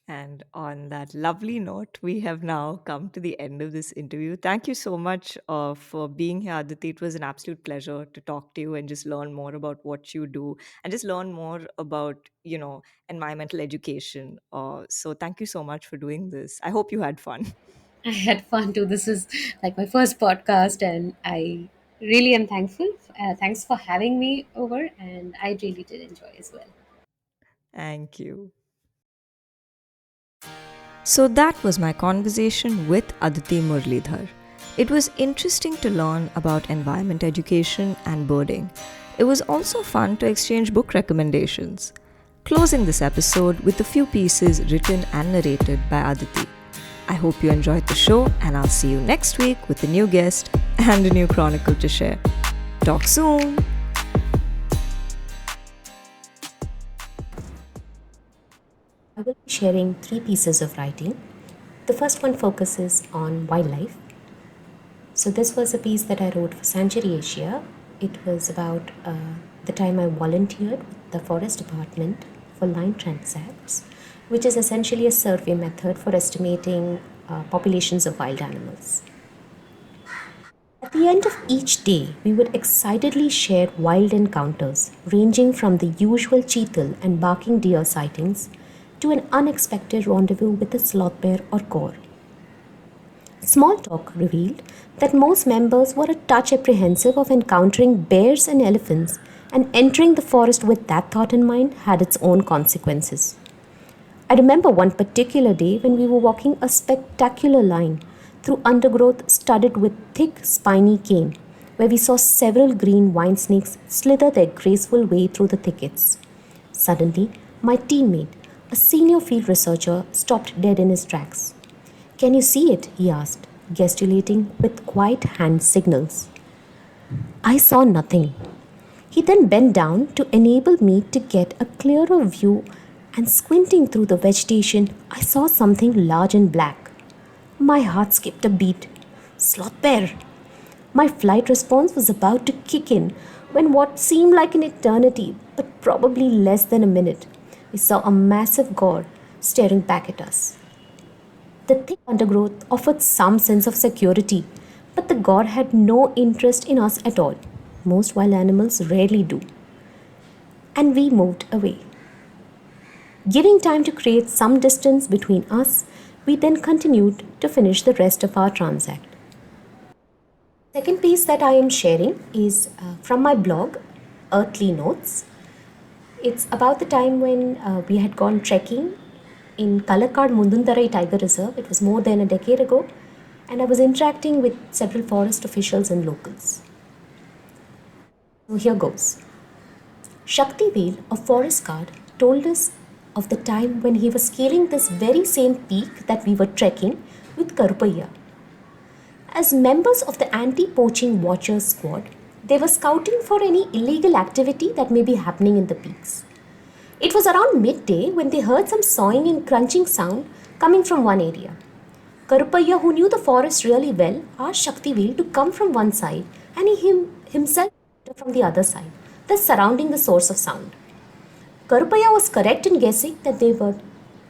And on that lovely note, we have now come to the end of this interview. Thank you so much for being here, Aditi. It was an absolute pleasure to talk to you and just learn more about what you do and just learn more about, environmental education. So thank you so much for doing this. I hope you had fun. I had fun too. This is like my first podcast, and I really am thankful. Thanks for having me over, and I really did enjoy as well. Thank you. So that was my conversation with Aditi Murlidhar. It was interesting to learn about environment education and birding. It was also fun to exchange book recommendations, closing this episode with a few pieces written and narrated by Aditi. I hope you enjoyed the show, and I'll see you next week with a new guest and a new chronicle to share. Talk soon! I will be sharing 3 pieces of writing. The first one focuses on wildlife. So, this was a piece that I wrote for Sanctuary Asia. It was about the time I volunteered with the Forest Department for line transects, which is essentially a survey method for estimating populations of wild animals. At the end of each day, we would excitedly share wild encounters, ranging from the usual cheetal and barking deer sightings to an unexpected rendezvous with a sloth bear or core. Small talk revealed that most members were a touch apprehensive of encountering bears and elephants, and entering the forest with that thought in mind had its own consequences. I remember one particular day when we were walking a spectacular line through undergrowth studded with thick, spiny cane, where we saw several green wine snakes slither their graceful way through the thickets. Suddenly, my teammate, a senior field researcher, stopped dead in his tracks. "Can you see it?" he asked, gesticulating with quiet hand signals. I saw nothing. He then bent down to enable me to get a clearer view, and squinting through the vegetation, I saw something large and black. My heart skipped a beat. Sloth bear! My flight response was about to kick in when what seemed like an eternity, but probably less than a minute, we saw a massive gore staring back at us. The thick undergrowth offered some sense of security, but the gore had no interest in us at all. Most wild animals rarely do. And we moved away. Giving time to create some distance between us, we then continued to finish the rest of our transact. Second piece that I am sharing is from my blog, Earthly Notes. It's about the time when we had gone trekking in Kalakkad Munduntarai Tiger Reserve. It was more than a decade ago, and I was interacting with several forest officials and locals. So here goes. Shakti Vel, a forest guard, told us of the time when he was scaling this very same peak that we were trekking with Karupaiya. As members of the anti-poaching watchers squad, they were scouting for any illegal activity that may be happening in the peaks. It was around midday when they heard some sawing and crunching sound coming from one area. Karupaiya, who knew the forest really well, asked Shaktivel to come from one side and he himself from the other side, thus surrounding the source of sound. Karupaiya was correct in guessing that they were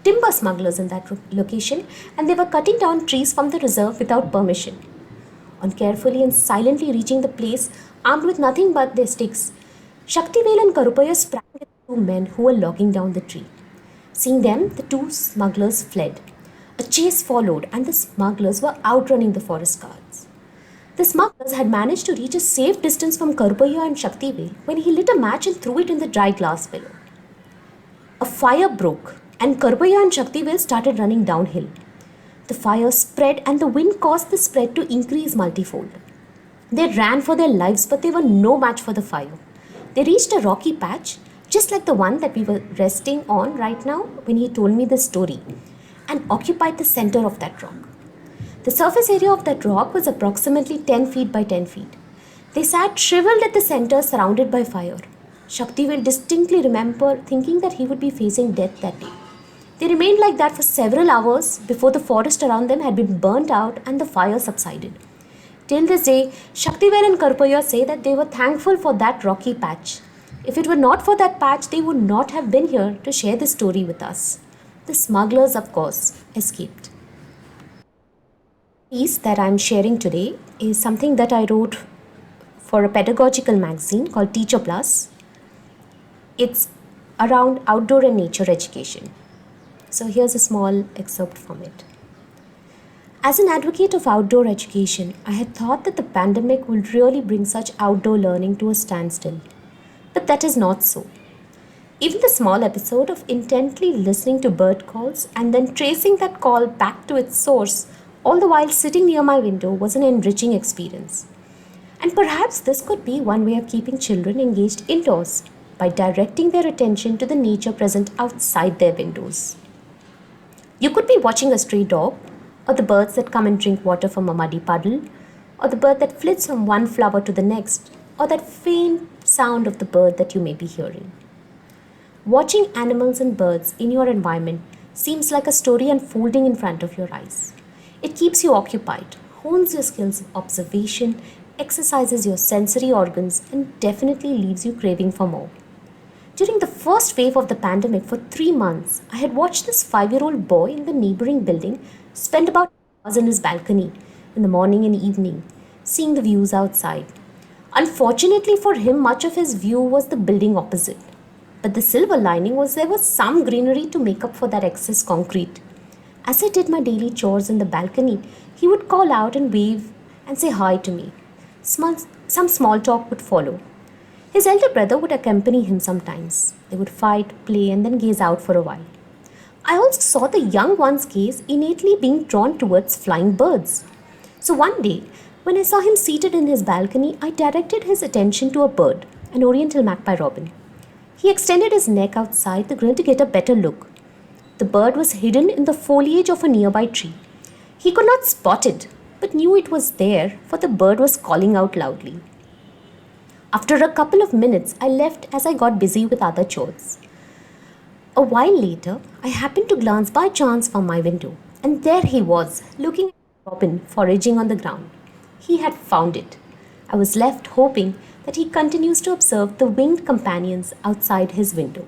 timber smugglers in that location, and they were cutting down trees from the reserve without permission. On carefully and silently reaching the place, armed with nothing but their sticks, Shaktivel and Karupaiya sprang at the 2 men who were logging down the tree. Seeing them, the 2 smugglers fled. A chase followed, and the smugglers were outrunning the forest guards. The smugglers had managed to reach a safe distance from Karupaiya and Shaktivel when he lit a match and threw it in the dry glass below. A fire broke, and Karupaiya and Shaktivel started running downhill. The fire spread, and the wind caused the spread to increase multifold. They ran for their lives, but they were no match for the fire. They reached a rocky patch, just like the one that we were resting on right now when he told me the story, and occupied the center of that rock. The surface area of that rock was approximately 10 feet by 10 feet. They sat shriveled at the center, surrounded by fire. Shaktivel distinctly remembered thinking that he would be facing death that day. They remained like that for several hours before the forest around them had been burnt out and the fire subsided. Till this day, Shaktivel and Karupaiya say that they were thankful for that rocky patch. If it were not for that patch, they would not have been here to share this story with us. The smugglers, of course, escaped. The piece that I am sharing today is something that I wrote for a pedagogical magazine called Teacher Plus. It's around outdoor and nature education. So here's a small excerpt from it. As an advocate of outdoor education, I had thought that the pandemic would really bring such outdoor learning to a standstill. But that is not so. Even the small episode of intently listening to bird calls and then tracing that call back to its source, all the while sitting near my window, was an enriching experience. And perhaps this could be one way of keeping children engaged indoors by directing their attention to the nature present outside their windows. You could be watching a stray dog, or the birds that come and drink water from a muddy puddle, or the bird that flits from one flower to the next, or that faint sound of the bird that you may be hearing. Watching animals and birds in your environment seems like a story unfolding in front of your eyes. It keeps you occupied, hones your skills of observation, exercises your sensory organs, and definitely leaves you craving for more. During the first wave of the pandemic for 3 months, I had watched this 5-year-old boy in the neighboring building spend about hours in his balcony in the morning and evening, seeing the views outside. Unfortunately for him, much of his view was the building opposite. But the silver lining was there was some greenery to make up for that excess concrete. As I did my daily chores in the balcony, he would call out and wave and say hi to me. Some small talk would follow. His elder brother would accompany him sometimes. They would fight, play, and then gaze out for a while. I also saw the young one's gaze innately being drawn towards flying birds. So one day, when I saw him seated in his balcony, I directed his attention to a bird, an oriental magpie robin. He extended his neck outside the grill to get a better look. The bird was hidden in the foliage of a nearby tree. He could not spot it, but knew it was there, for the bird was calling out loudly. After a couple of minutes, I left as I got busy with other chores. A while later, I happened to glance by chance from my window, and there he was, looking at the robin foraging on the ground. He had found it. I was left hoping that he continues to observe the winged companions outside his window.